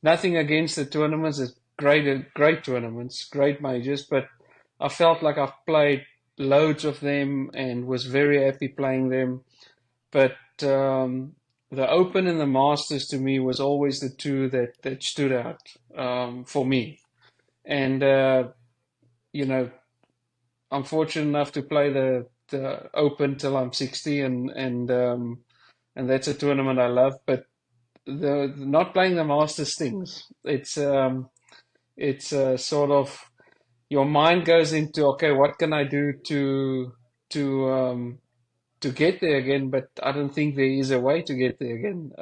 nothing against the tournaments. It's great tournaments, great majors, but I felt like I've played loads of them and was very happy playing them. But the Open and the Masters to me was always the two that stood out for me. And I'm fortunate enough to play the Open till I'm 60, and that's a tournament I love. But the not playing the Masters stings. It's sort of, your mind goes into, okay, what can I do to get there again? But I don't think there is a way to get there again.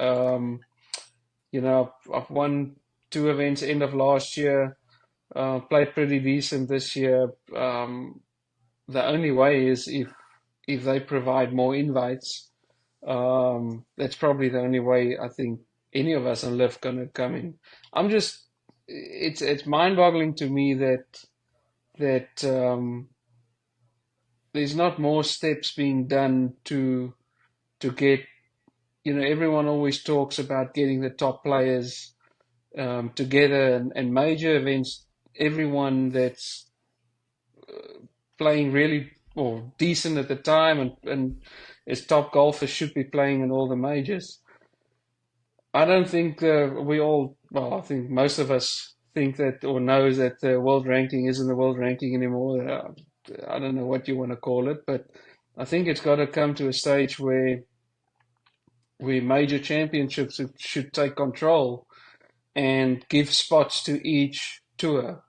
I've won 2 events end of last year, played pretty decent this year. The only way is if they provide more invites. That's probably the only way I think any of us on LIV gonna come in. It's mind-boggling to me that there's not more steps being done to get, everyone always talks about getting the top players together, and major events, everyone that's playing really or decent at the time and is top golfers should be playing in all the majors. I don't think I think most of us think that or knows that the world ranking isn't the world ranking anymore. I don't know what you want to call it, but I think it's got to come to a stage where major championships should take control and give spots to each tour,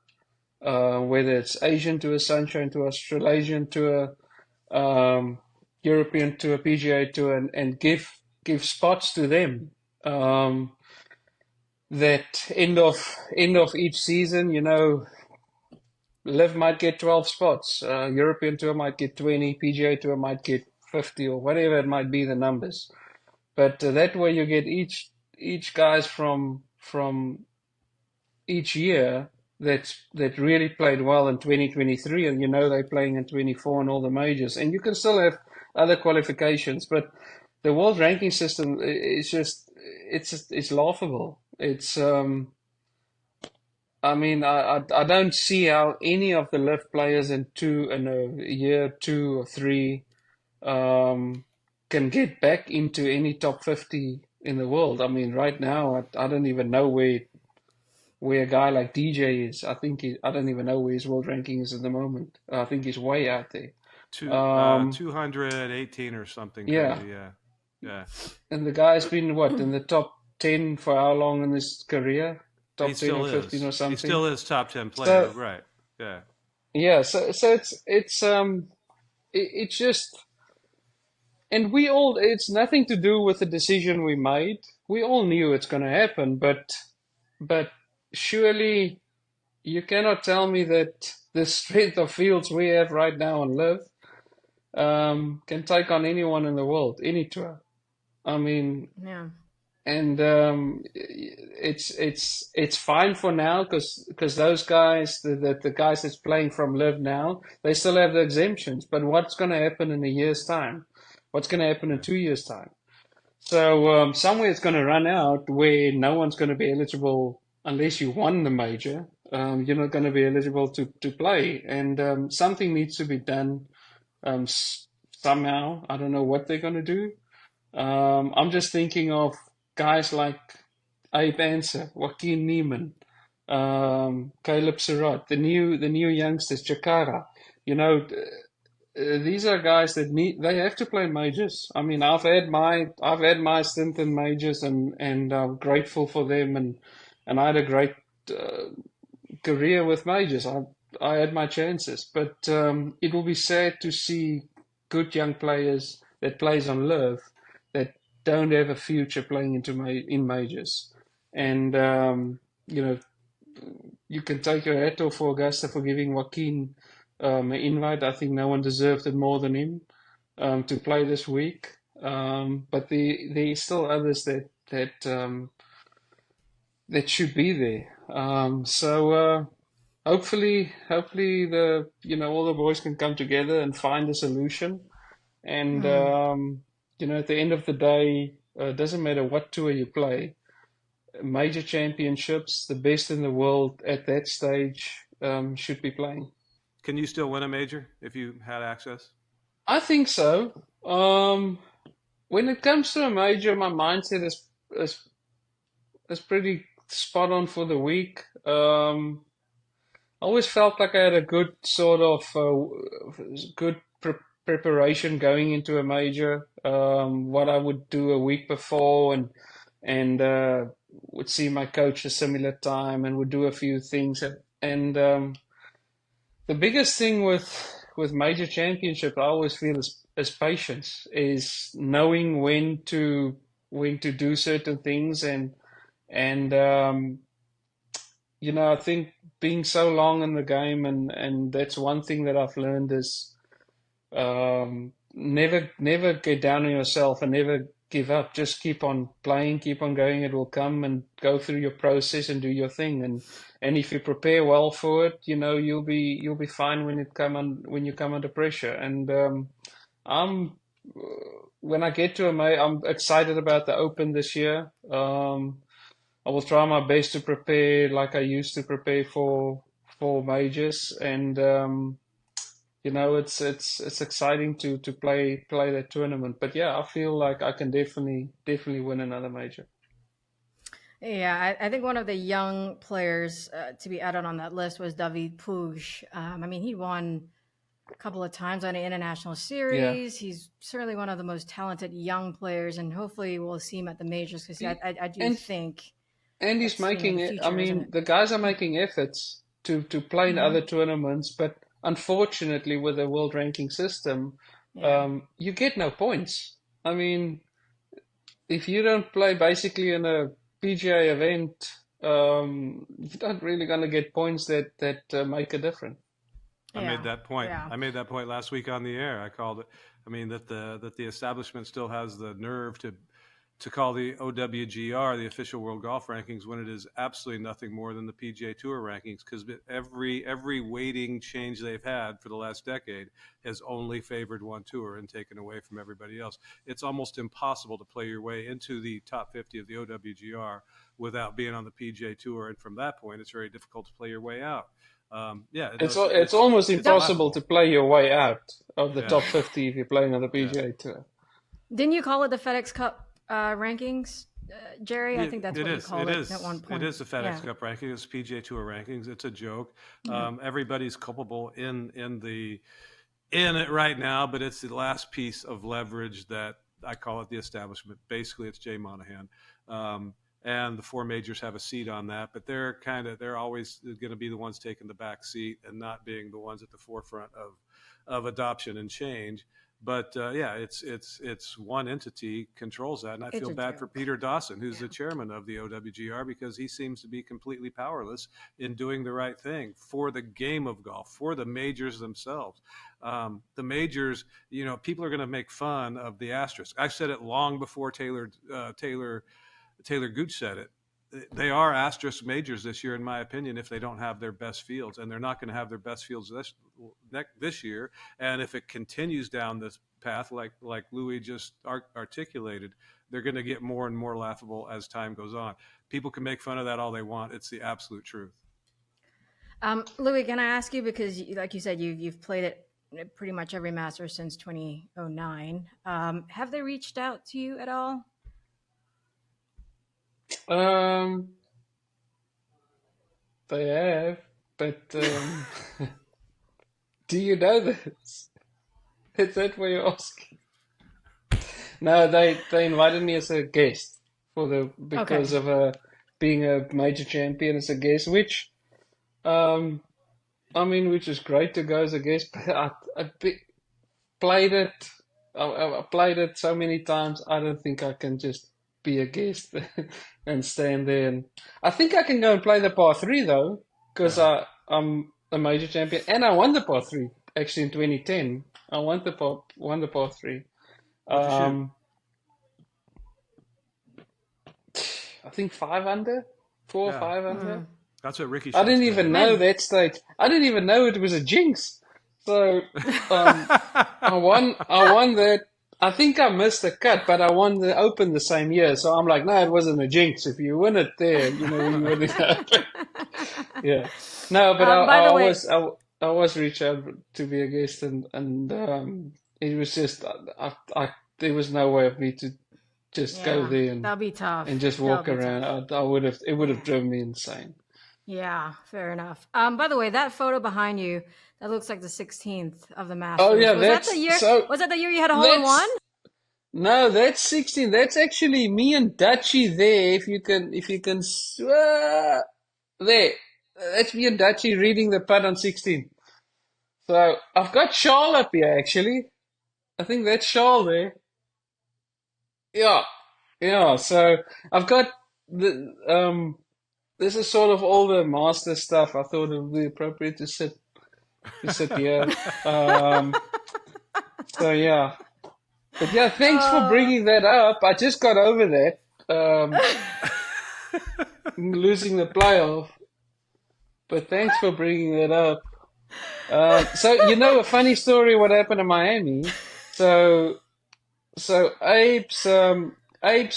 whether it's Asian Tour, Sunshine Tour, Australasian Tour, European Tour, PGA Tour, and give spots to them. That end of each season, LIV might get 12 spots, European Tour might get 20, PGA Tour might get 50, or whatever it might be, the numbers. But that way you get each guys from each year that really played well in 2023, and they're playing in 24 and all the majors, and you can still have other qualifications, but the world ranking system is just it's laughable. It's I mean, I don't see how any of the LIV players in a year, 2 or 3, can get back into any top 50 in the world. I mean, right now, I don't even know where a guy like DJ is. I don't even know where his world ranking is at the moment. I think he's way out there. 218 or something Yeah, crazy. Yeah, yeah. and the guy's been what in the top 10 for how long in his career? He Top 10 or still 15 or is. He something. still is top 10 player. So Right. Yeah. yeah, so it's just, and it's nothing to do with the decision we made. We all knew it's going to happen, but surely you cannot tell me that the strength of fields we have right now on LIV can take on anyone in the world, any tour. I mean, Yeah. and it's fine for now because those guys, the guys that's playing from LIV now, they still have the exemptions. But what's going to happen in a year's time? What's going to happen in 2 years' time? So somewhere it's going to run out where no one's going to be eligible unless you won the major. You're not going to be eligible to play, and something needs to be done somehow. I don't know what they're going to do. I'm just thinking of guys like Abe Anser, Joaquin Neiman, Caleb Surratt, the new youngsters, Chakara. You know, these are guys that they have to play majors. I mean, I've had my stint in majors, and I'm grateful for them, and I had a great career with majors. I had my chances, but it will be sad to see good young players that plays on LIV that don't have a future playing in majors. And you know, you can take your hat off for Augusta for giving Joaquin an invite. I think no one deserved it more than him to play this week. But there's still others that should be there. So hopefully all the boys can come together and find a solution. And at the end of the day, it doesn't matter what tour you play. Major championships, the best in the world at that stage should be playing. Can you still win a major if you had access? I think so. When it comes to a major, my mindset is pretty spot on for the week. I always felt like I had a good sort of good preparation going into a major. What I would do a week before, and would see my coach a similar time, and would do a few things. And the biggest thing with major championship, I always feel is patience, is knowing when to do certain things, and I think being so long in the game, and that's one thing that I've learned is never get down on yourself and never give up. Just keep on playing, keep on going. It will come, and go through your process and do your thing. And if you prepare well for it, you'll be fine when you come under pressure. And I'm when I get to I'm excited about the Open this year. I will try my best to prepare like I used to prepare for majors, and it's exciting to play that tournament. But yeah, I feel like I can definitely win another major. Yeah, I think one of the young players to be added on that list was David Puig. I mean, he won a couple of times on the international series. Yeah. He's certainly one of the most talented young players, and hopefully we'll see him at the majors, because I do think. And he's making it. I mean, the guys are making efforts to play in other tournaments, but unfortunately, with the world ranking system, you get no points. I mean, if you don't play basically in a PGA event, you're not really going to get points that make a difference. I made that point. Yeah. I made that point last week on the air. I called it. I mean, that the establishment still has the nerve to to call the OWGR the official World Golf Rankings when it is absolutely nothing more than the PGA Tour rankings, because every weighting change they've had for the last decade has only favored one tour and taken away from everybody else. It's almost impossible to play your way into the top 50 of the OWGR without being on the PGA Tour, and from that point, it's very difficult to play your way out. It's almost impossible to play your way out of the top 50 if you're playing on the PGA Tour. Didn't you call it the FedEx Cup rankings, Jerry? I think that's what you called it at one point. It is the FedEx Cup rankings. It's PGA Tour rankings. It's a joke. Everybody's culpable in it right now, but it's the last piece of leverage that I call it the establishment. Basically, it's Jay Monahan. And the four majors have a seat on that, but they're always going to be the ones taking the back seat and not being the ones at the forefront of adoption and change. But it's one entity controls that, and I feel bad for Peter Dawson, who's the chairman of the OWGR, because he seems to be completely powerless in doing the right thing for the game of golf, for the majors themselves. The majors, people are going to make fun of the asterisk. I said it long before Taylor Gooch said it. They are asterisk majors this year, in my opinion, if they don't have their best fields, and they're not going to have their best fields this year. And if it continues down this path, like Louis just articulated, they're going to get more and more laughable as time goes on. People can make fun of that all they want. It's the absolute truth. Louis, can I ask you, because like you said, you've played it pretty much every Masters since 2009. Have they reached out to you at all? They have, but do you know this? Is that what you're asking? No, they invited me as a guest because of being a major champion as a guest, which which is great to go as a guest. But I played it. I played it so many times. I don't think I can just be a guest and stand there. And I think I can go and play the par 3 though, because I'm a major champion, and I won the par 3 actually in 2010. I won the par 3. I think 5 under, 4 or 5 under. That's what Ricky. I didn't even know that stage. I didn't even know it was a jinx. So I won that. I think I missed the cut, but I won the Open the same year. So I'm like, no, it wasn't a jinx. If you win it there, you win it Open. Yeah. No, but I was reached out to be a guest, and it was just there was no way of me to just go there and that'll be tough and just walk around. It would have driven me insane. Yeah, fair enough. By the way, that photo behind you, that looks like the 16th of the Masters. Oh yeah, was that the year you had a hole in one? No, that's 16. That's actually me and Dutchie there. If you can, there. That's me and Dutchie reading the putt on 16. So I've got Charles up here actually. I think that's Charles there. Yeah. So I've got the this is sort of all the master stuff. I thought it would be appropriate to sit here. So yeah. But yeah, thanks for bringing that up. I just got over that. Losing the playoff. But thanks for bringing that up. So a funny story what happened in Miami. So Abe's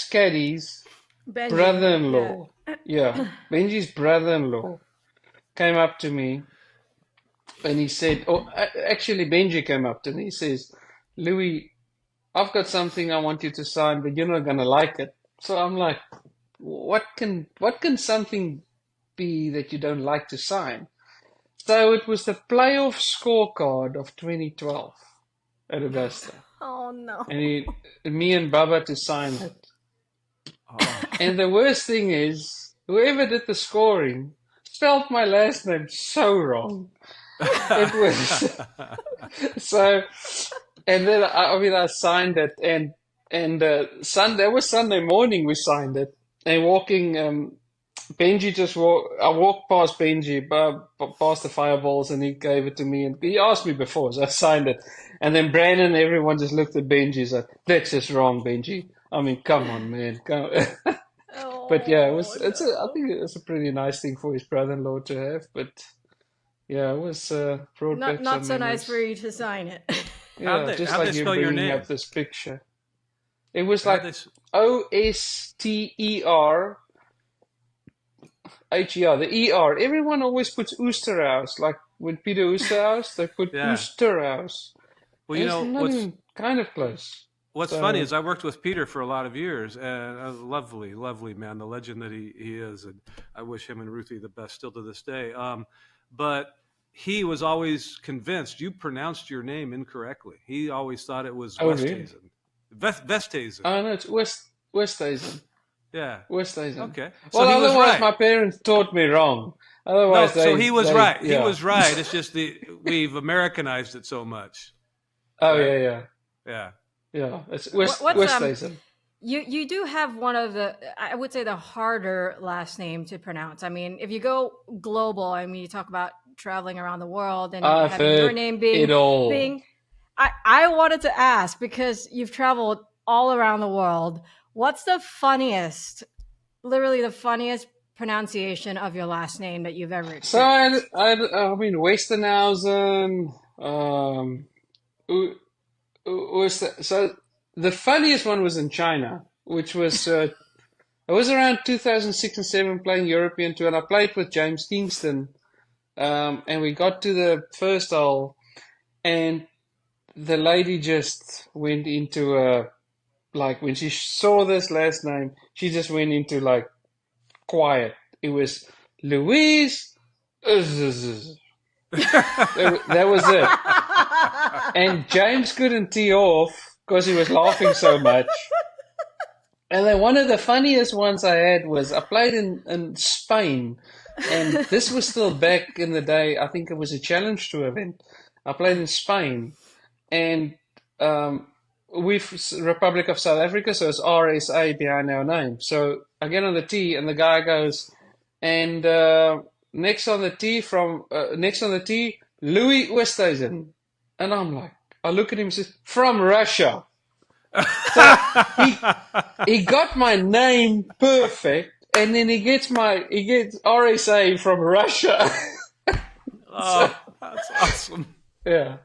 caddy's brother-in-law. Yeah, Benji's brother-in-law came up to me and he said, actually Benji came up to me. He says, Louis, I've got something I want you to sign, but you're not going to like it. So I'm like, what can something be that you don't like to sign? So it was the playoff scorecard of 2012 at Augusta. Oh no. And me and Bubba to sign it. Oh. And the worst thing is, whoever did the scoring spelled my last name so wrong. It was so. And then I signed it, and that was Sunday morning we signed it. And walking, Benji I walked past Benji, past the fireballs, and he gave it to me. And he asked me before, so I signed it. And then Brandon and everyone just looked at Benji and said, that's just wrong, Benji. I mean, come on, man. But yeah, I think it was a pretty nice thing for his brother-in-law to have. But yeah, it was brought back Not some so nice for memories. you to sign it. Yeah, just how'd they like you spell your bringing name? up this picture. It was How'd like they? s- Osterher. The ER. Everyone always puts Oosterhuis. Like when Peter Oosterhuis, they put Yeah. Oosterhuis. Well, And it's not even kind of close. what's funny So, is I worked with Peter for a lot of years, and a lovely, lovely man, the legend that he is, and I wish him and Ruthie the best still to this day. But he was always convinced you pronounced your name incorrectly. He always thought it was oh really? Westhazen, Westhazen. Oh no, it's Oosthuizen. Yeah. Oosthuizen. Okay. So Well, he was otherwise right. my parents taught me wrong. No, Otherwise so he was right. He yeah. was right. It's just we've Americanized it so much, Oh right? yeah. Yeah. Yeah. It's What's Oosthuizen. you do have one of the, I would say, the harder last name to pronounce. I mean, if you go global, I mean, you talk about traveling around the world and I've having your heard name it all. being. I wanted to ask, because you've traveled all around the world. What's the funniest, literally the funniest pronunciation of your last name that you've ever So experienced? I mean Westenhausen, so the funniest one was in China, which was I was around 2006 and 7 playing European Tour, and I played with James Kingston, and we got to the first hole, and the lady just went into like when she saw this last name, she just went into like quiet. It was Louise. That was it. And James couldn't tee off because he was laughing so much. And then one of the funniest ones I had was I played in Spain, and this was still back in the day. I think it was a Challenge Tour event. I played in Spain, and with Republic of South Africa, so it's RSA behind our name. So I get on the tee, and the guy goes, and next on the tee, Louis Oosthuizen. And I'm like, I look at him and says, from Russia. So he got my name perfect, and then he gets RSA from Russia. Oh, that's awesome. Yeah.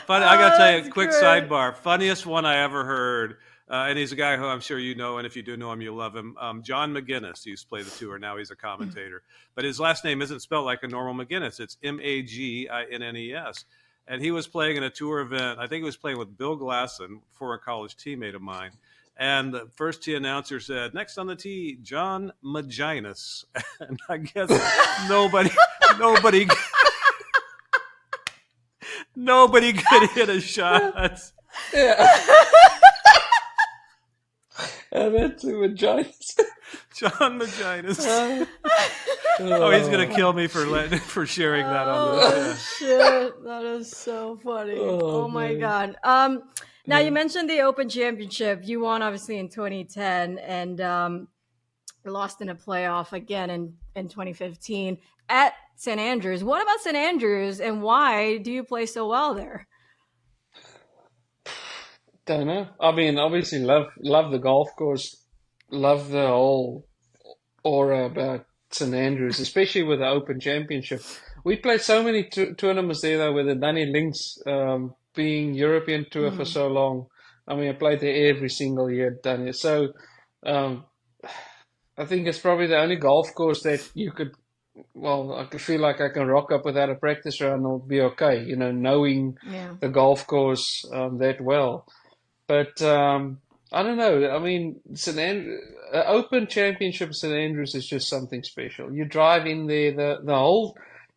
But I got to tell you, that's quick great. sidebar. Funniest one I ever heard, and he's a guy who I'm sure you know, and if you do know him, you love him. John McGinnis. He used to play the tour. Now he's a commentator. But his last name isn't spelled like a normal McGinnis. It's Maginnes. And he was playing in a tour event. I think he was playing with Bill Glasson, former college teammate of mine. And the first tee announcer said, next on the tee, John Maginnis. And I guess nobody could hit a shot. Yeah. And that's with Giants. John Maginnis. Oh, he's gonna kill me for sharing that on this. Yeah. Shit, that is so funny. Oh my man. god. Now you mentioned the Open Championship. You won obviously in 2010, and lost in a playoff again in 2015 at St. Andrews. What about St. Andrews, and why do you play so well there? Don't know. I mean, obviously love the golf course, love the whole aura about St. Andrews, especially with the Open Championship. We played so many tournaments there, though, with the Danny Links being European Tour for so long. I mean, I played there every single year, Danny. So um, I think it's probably the only golf course that you could, well, I could feel like I can rock up without a practice round and it'll be okay, knowing Yeah. the golf course that well. But I don't know. I mean, Open Championship St. Andrews is just something special. You drive in there,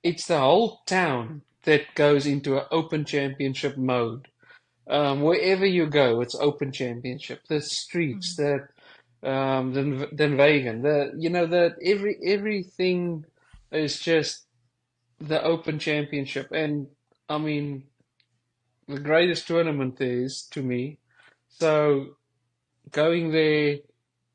it's the whole town that goes into an Open Championship mode. Wherever you go, it's Open Championship. The streets, Den Wagen, everything is just the Open Championship. And I mean, the greatest tournament there is to me. So going there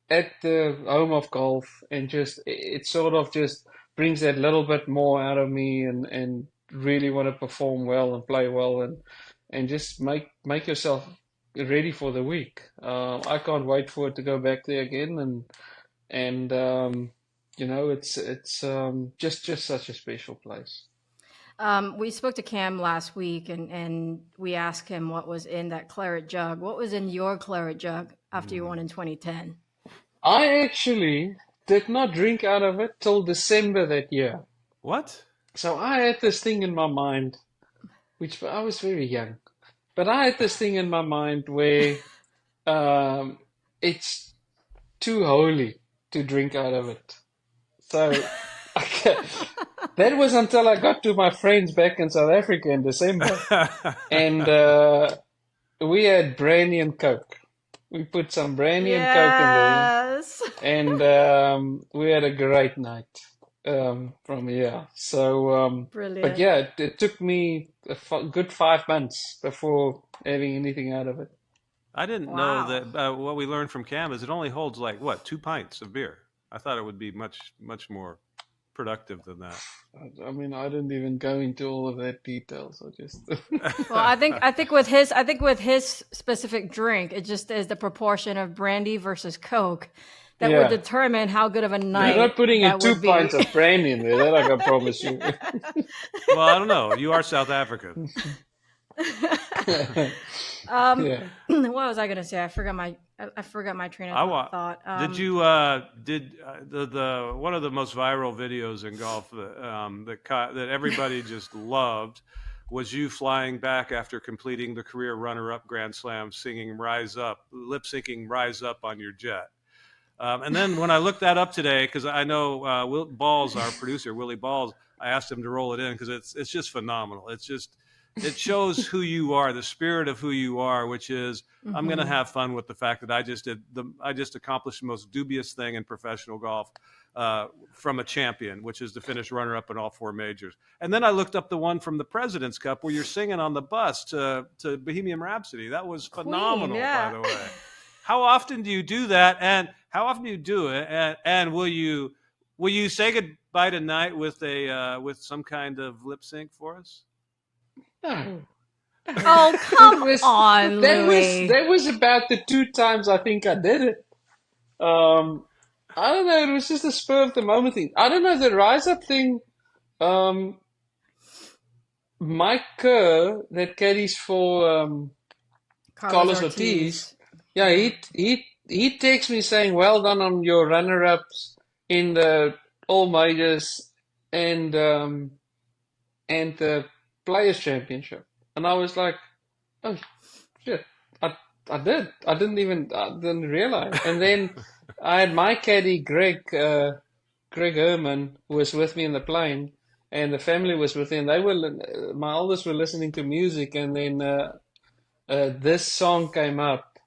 at the home of golf and it sort of just brings that little bit more out of me and really want to perform well and play well and just make yourself ready for the week. I can't wait for it to go back there again, and it's just such a special place. We spoke to Cam last week, and we asked him what was in that claret jug. What was in your claret jug after you won in 2010? I actually did not drink out of it till December that year. What? So I had this thing in my mind, which I was very young, but I had this thing in my mind where it's too holy to drink out of it. So that was until I got to my friends back in South Africa in December, and we had brandy and Coke. We put some brandy and Coke in there, and we had a great night from here. So, Brilliant. but yeah, it took me a good 5 months before having anything out of it. I didn't know that. What we learned from Cam is it only holds 2 pints of beer. I thought it would be much more productive than that. I mean, I didn't even go into all of that details. I just. Well, I think with his specific drink, it just is the proportion of brandy versus Coke that would determine how good of a night. You're not putting in 2 pints of brandy in there. That I can promise you. Well, I don't know. You are South African. What was I gonna say? I forgot my train of thought. Did you the one of the most viral videos in golf that everybody just loved was you flying back after completing the career runner-up Grand Slam, singing "Rise Up," lip syncing "Rise Up" on your jet. And then when I looked that up today, because I know Will Balls, our producer, Willie Balls, I asked him to roll it in because it's just phenomenal. It shows who you are, the spirit of who you are, which is I'm going to have fun with the fact that I just accomplished the most dubious thing in professional golf from a champion, which is to finish runner-up in all 4 majors. And then I looked up the one from the President's Cup where you're singing on the bus to Bohemian Rhapsody. That was phenomenal, by the way. How often do you do that? And how often do you do it? And will you say goodbye tonight with some kind of lip sync for us? No. Oh, come on, Louis. That was about the 2 times I think I did it. I don't know. It was just a spur of the moment thing. I don't know. The Rise Up thing, Mike Kerr, that caddies for Carlos Ortiz. Yeah, he texts me saying, "Well done on your runner-ups in the all majors and the Players Championship." And I was like, "Oh shit, I did. I didn't realize." And then I had my caddy Greg Herman, who was with me in the plane, and the family was with him. My eldest were listening to music, and then this song came up,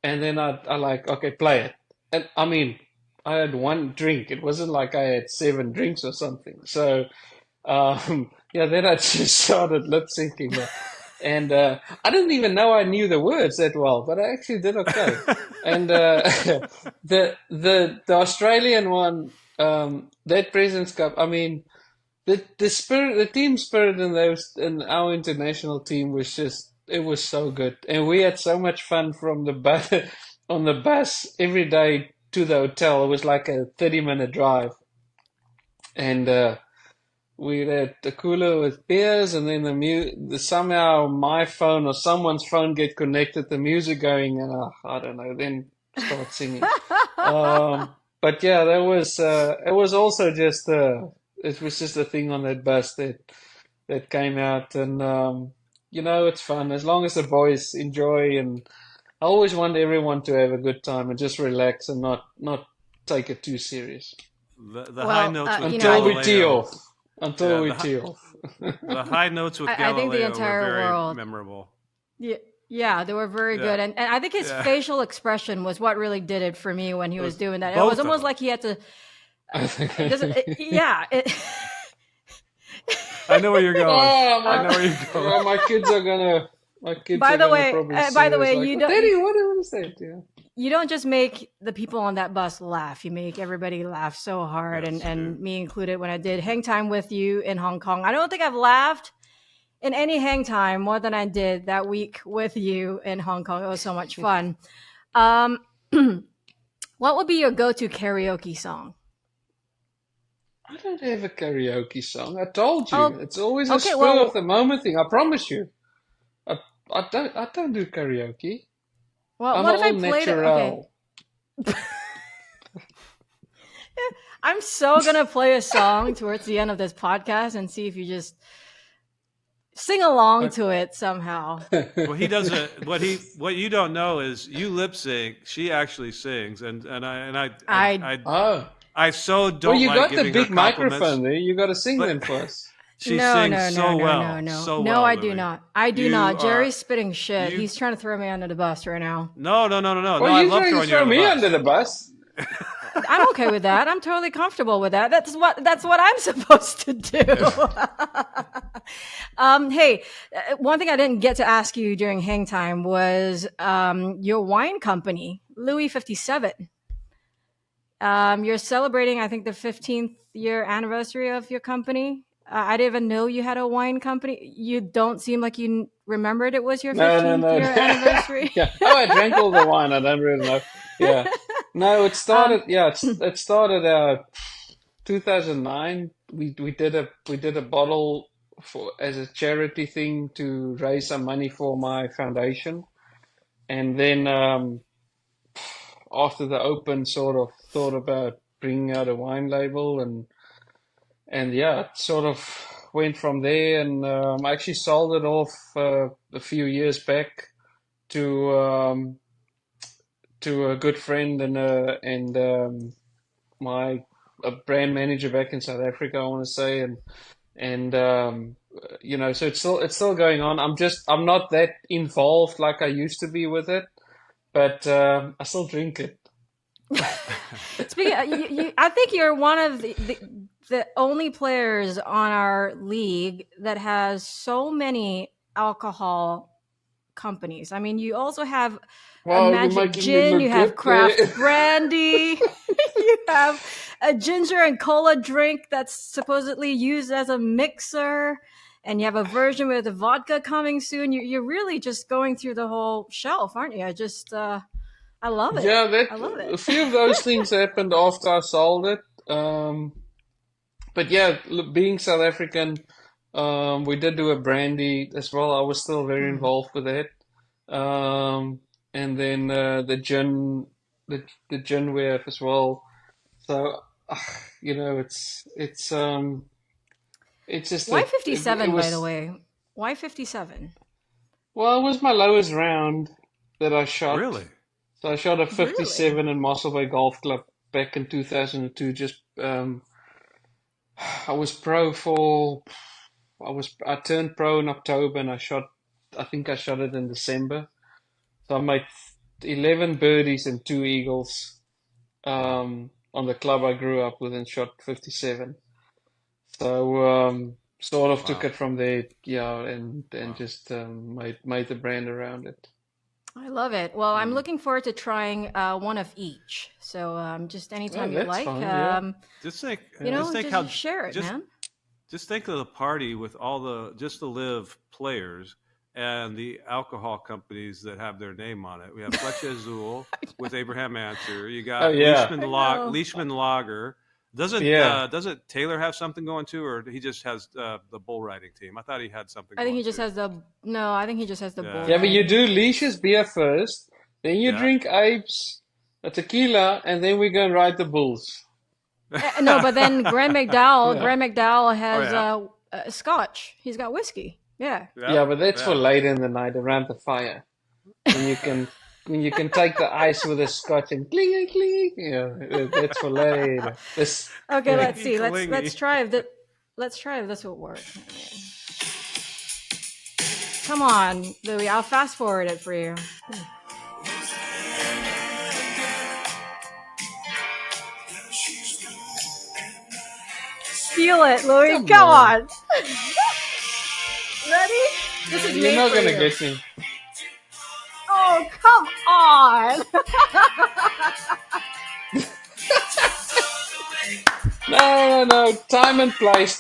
and then I like, okay, play it. And I mean, I had 1 drink. It wasn't like I had 7 drinks or something. So, then I just started lip syncing it. And I didn't even know I knew the words that well, but I actually did okay. And the Australian one, that President's Cup, I mean, the spirit, the team spirit in our international team was it was so good. And we had so much fun from the bus on the bus every day to the hotel. It was like a 30-minute drive. And we had a cooler with beers, and then somehow my phone or someone's phone get connected, the music going, and I don't know, then start singing. But yeah, it was also just it was just a thing on that bus that came out, and it's fun as long as the boys enjoy, and I always want everyone to have a good time and just relax and not take it too serious. The high notes with until we tee off. The high notes with Galileo I think the entire were very world memorable. Yeah, they were very good, and I think his facial expression was what really did it for me when he was doing that. It was almost like he had to. I know where you're going. I know where you're going. Well, my kids are gonna. By the way, you don't. Daddy, what is that? Yeah. You don't just make the people on that bus laugh. You make everybody laugh so hard, and me included when I did hang time with you in Hong Kong. I don't think I've laughed in any hang time more than I did that week with you in Hong Kong. It was so much fun. What would be your go-to karaoke song? I don't have a karaoke song. I told you, Oh, it's always a okay. spur Well, of the moment thing. I promise you. I don't do karaoke. I'm what if I all played it? Okay. natural. I'm so gonna play a song towards the end of this podcast and see if you just sing along to it somehow. Well, he doesn't. What you don't know is you lip sync. She actually sings, and Oh, I so don't well, you like got the giving her big compliments. microphone there. You got to sing But then for us. she sings so well, so well. No, I do Louis. not. I do You not. are- Jerry's spitting shit. you- He's trying to throw me under the bus right now. No. Well, I you love trying to throwing you throw under the me bus. under the bus. I'm okay with that. I'm totally comfortable with that. That's what I'm supposed to do. Hey, one thing I didn't get to ask you during hang time was your wine company, Louis57. You're celebrating, I think, the 15th year anniversary of your company. I didn't even know you had a wine company. You don't seem like you remembered it was your 15th No. year anniversary. Yeah. Oh, I drank all the wine. I don't really know. Yeah. No, it started. It started 2009. We did a bottle as a charity thing to raise some money for my foundation, and then after the open, sort of thought about bringing out a wine label, and yeah, it sort of went from there, and I actually sold it off a few years back to a good friend and my a brand manager back in South Africa, I want to say, and so it's still going on. I'm not that involved like I used to be with it, but I still drink it. Speaking, I think you're one of the only players on our league that has so many alcohol companies. I mean, you also have Wow, a you're magic making me gin, look you have good craft there. brandy, you have a ginger and cola drink that's supposedly used as a mixer, and you have a version with the vodka coming soon. You're really just going through the whole shelf, aren't you? I love it. Yeah, I love a it. few of those things happened after I sold it. But yeah, being South African, we did do a brandy as well. I was still very involved with that. And then the gin we have as well. So it's just Why that it 57, by the was way? Why 57? well, it was my lowest round that I shot. Really? So I shot a Really? 57 in Mossel Bay Golf Club back in 2002. I was pro I turned pro in October and I think I shot it in December. So I made 11 birdies and 2 eagles on the club I grew up with and shot 57. So sort of took Wow. it from there, yeah, and just made the brand around it. I love it. Well, I'm looking forward to trying one of each. So just anytime you that's like, fine, yeah. Just think, just just think how share it, just man. just think of the party with all the LIV players and the alcohol companies that have their name on it. We have Fletcher Azul with Abraham Answer. You got Oh, yeah. Leishman Lager. Doesn't Taylor have something going too, or he just has the bull riding team? I thought he had something. I think he going just too. has I think he just has the bull. Yeah, but you do Leish's beer first, then you Yeah. drink Abe's a tequila, and then we go and ride the bulls. No, but then Graham McDowell, Yeah. has Scotch. He's got whiskey. Yeah. Yeah, but that's for later in the night around the fire. When you can take the ice with a scotch and cling cling. Yeah, that's for later. Okay, let's see. Clingy. Let's try if this will work. Come on, Louis. I'll fast forward it for you. Feel it, Louis. Come Come on. on. Ready? This is You're made not for gonna you. get me. Oh, come on. No. Time and place.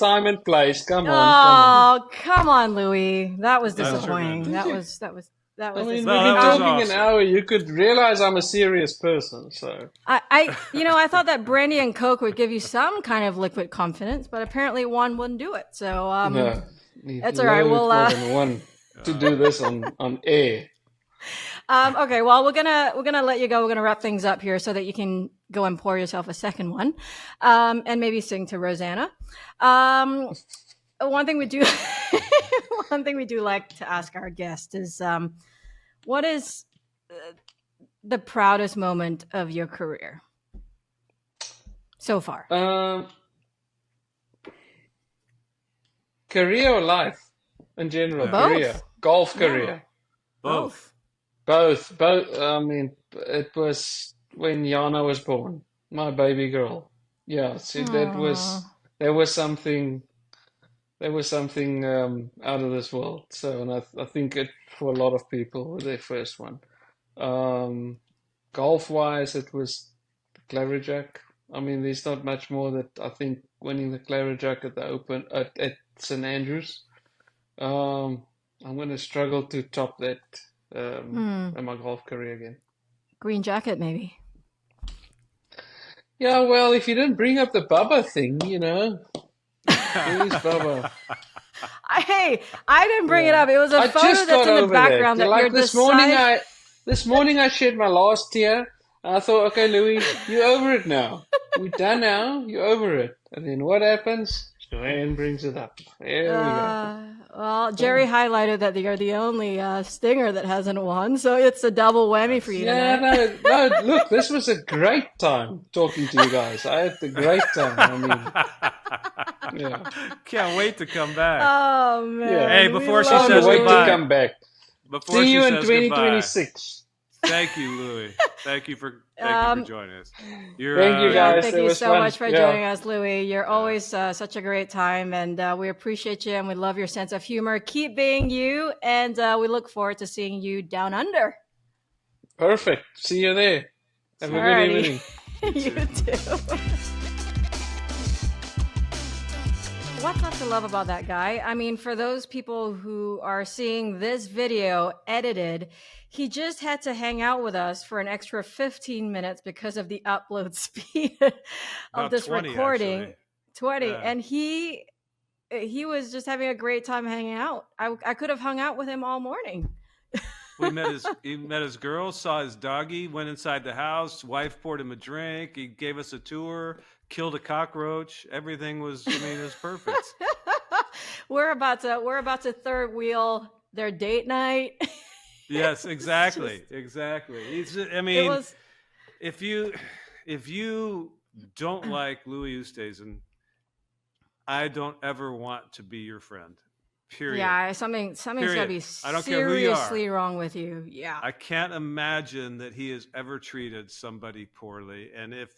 Come on. Oh, come on, Louis. That was That's disappointing. tremendous. That was I mean, we've disappointing. been that was talking an awesome. hour. You could realize I'm a serious person, so. I thought that brandy and Coke would give you some kind of liquid confidence, but apparently one wouldn't do it. So, No. that's all right. We'll, more than one to do this on air. okay, well, we're gonna let you go. We're gonna wrap things up here so that you can go and pour yourself a second one, and maybe sing to Rosanna. One thing we do, one thing we do like to ask our guests is, what is the proudest moment of your career so far? Career or life in general? Both. Career, golf career. Both. Both. I mean, it was when Yana was born, my baby girl. Yeah, see, there was something out of this world. So, and I think it for a lot of people their first one. Golf wise, it was the Claridgejack. I mean, there's not much more that I think winning the Claridgejack at the Open at St Andrews. I'm going to struggle to top that in my golf career again. Green jacket, maybe. Yeah, well, if you didn't bring up the Bubba thing, you know. Who's Bubba? Hey, I didn't bring it up. It was a I photo just that's got in the over background that. that Like you're this morning I shed my last tear. And I thought, okay, Louis, you're over it now. We're done now. You're over it. And then what happens? Joanne brings it up. There we go. Well, Jerry highlighted that you're the only stinger that hasn't won, so it's a double whammy for you tonight. No, look, this was a great time talking to you guys. I had a great time. I mean, yeah. Can't wait to come back. Oh, man. Yeah. Hey, before she love says it. wait goodbye. to come back. Before See she you in says goodbye, 2026. thank you, Louis. Thank you for joining us. Thank you, Yeah, guys. thank It you was so fun. much for Yeah. joining us, Louis. You're always such a great time, and we appreciate you, and we love your sense of humor. Keep being you, and we look forward to seeing you down under. Perfect. See you there. Have a good Alrighty. evening. You too. What's not to love about that guy? I mean, for those people who are seeing this video edited, he just had to hang out with us for an extra 15 minutes because of the upload speed of About this 20, recording. actually. 20. Yeah. And he was just having a great time hanging out. I could have hung out with him all morning. He met his girl, saw his doggy, went inside the house, wife poured him a drink, he gave us a tour, killed a cockroach. Everything was, it was perfect. We're about to third wheel their date night. Yes, exactly. Exactly. If you don't like Louis Oosthuizen, I don't ever want to be your friend. Period. Yeah, something's got to be I don't care who you are. seriously wrong with you. Yeah. I can't imagine that he has ever treated somebody poorly, and if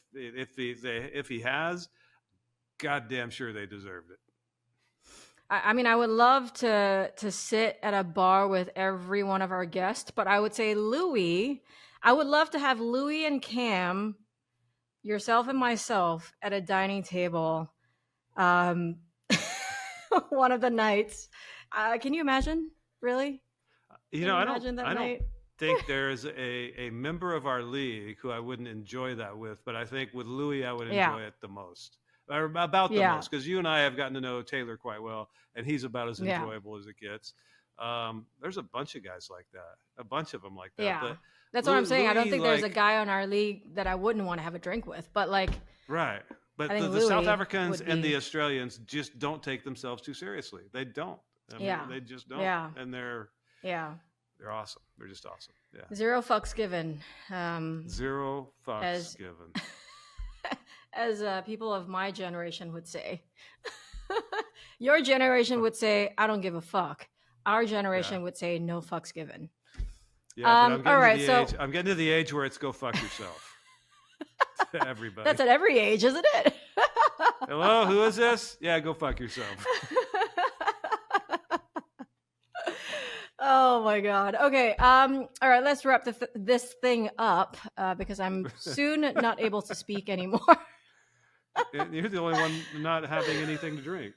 he has, goddamn sure they deserved it. I mean, I would love to sit at a bar with every one of our guests, but I would say Louis. I would love to have Louis and Cam, yourself and myself, at a dining table. One of the nights. Can you imagine? Really? I don't think there's a member of our league who I wouldn't enjoy that with, but I think with Louis I would enjoy it the most. Or about the most, because you and I have gotten to know Taylor quite well, and he's about as enjoyable as it gets. There's a bunch of guys like that, a bunch of them like that. Yeah, but that's what I'm saying. I don't think there's a guy on our league that I wouldn't want to have a drink with, but right. But the South Africans and the Australians just don't take themselves too seriously. They don't. They just don't. Yeah. And they're awesome. They're just awesome. Yeah. Zero fucks given. Zero fucks given. As people of my generation would say. Your generation would say, I don't give a fuck. Our generation would say, no fucks given. Yeah, but I'm getting to the age where it's go fuck yourself. To everybody. That's at every age, isn't it? Hello, who is this? Yeah, go fuck yourself. Oh my God. Okay. All right. Let's wrap this thing up because I'm soon not able to speak anymore. You're the only one not having anything to drink.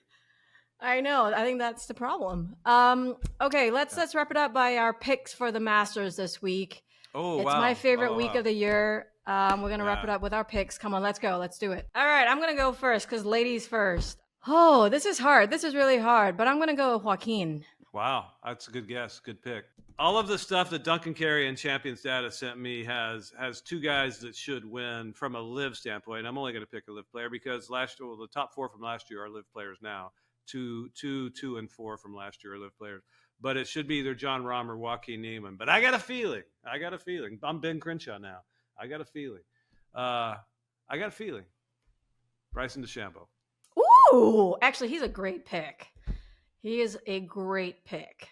I know. I think that's the problem. Okay, let's wrap it up by our picks for the Masters this week. Oh, it's wow. my favorite week wow. of the year. We're gonna wrap it up with our picks. Come on, let's go. Let's do it. All right, I'm gonna go first because ladies first. Oh, this is hard. This is really hard, but I'm gonna go with Joaquin. Wow, that's a good guess. Good pick. All of the stuff that Duncan Carey and Champions Data sent me has two guys that should win from a LIV standpoint. I'm only going to pick a LIV player because the top 4 from last year are LIV players now. 2, and 4 from last year are LIV players. But it should be either John Rahm or Joaquin Niemann. But I got a feeling. I'm Ben Crenshaw now. I got a feeling. Bryson DeChambeau. Ooh, actually, he's a great pick. He is a great pick.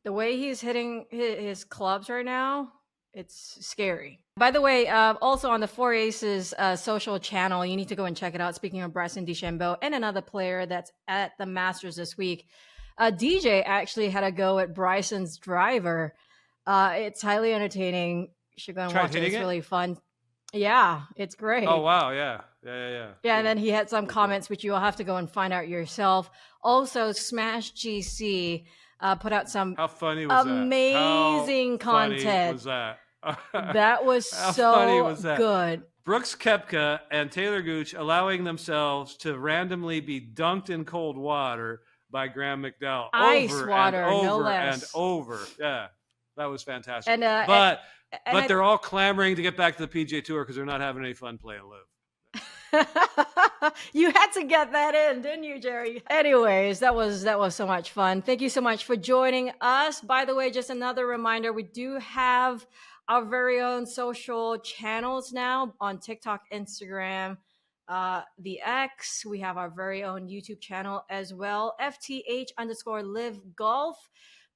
The way he's hitting his clubs right now, it's scary. By the way, also on the Four Aces social channel, you need to go and check it out. Speaking of Bryson DeChambeau and another player that's at the Masters this week, DJ actually had a go at Bryson's driver. It's highly entertaining. You should go and watch it. It's really fun. Yeah, it's great. Oh, wow. Yeah. Yeah, and then he had some comments, which you'll have to go and find out yourself. Also, Smash GC put out some amazing content. That was so good. Brooks Koepka and Taylor Gooch allowing themselves to randomly be dunked in cold water by Graham McDowell. Ice water, no less. And over. Yeah, that was fantastic. But they're all clamoring to get back to the PGA Tour because they're not having any fun playing LIV. You had to get that in, didn't you, Jerry? Anyways, that was so much fun. Thank you so much for joining us. By the way, just another reminder, we do have our very own social channels now on TikTok, Instagram, the X. We have our very own YouTube channel as well, FTH_LIV Golf.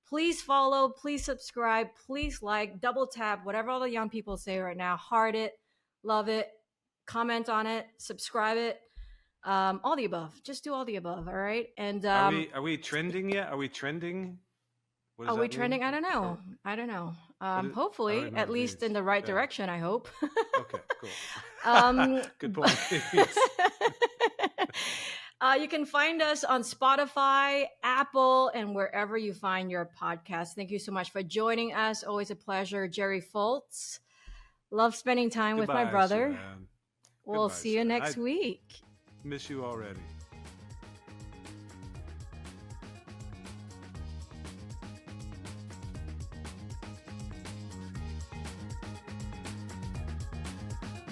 Please follow, please subscribe, please like, double tap, whatever all the young people say right now. Heart it, love it. Comment on it, subscribe it, all the above. Just do all the above, all right? And are we trending yet? Are we trending? Are we trending? I don't know. Hopefully, at least in the right direction. I hope. Okay, cool. Good point. You can find us on Spotify, Apple, and wherever you find your podcast. Thank you so much for joining us. Always a pleasure, Jerry Foltz. Love spending time with my brother. Suzanne. We'll see you next week. Miss you already.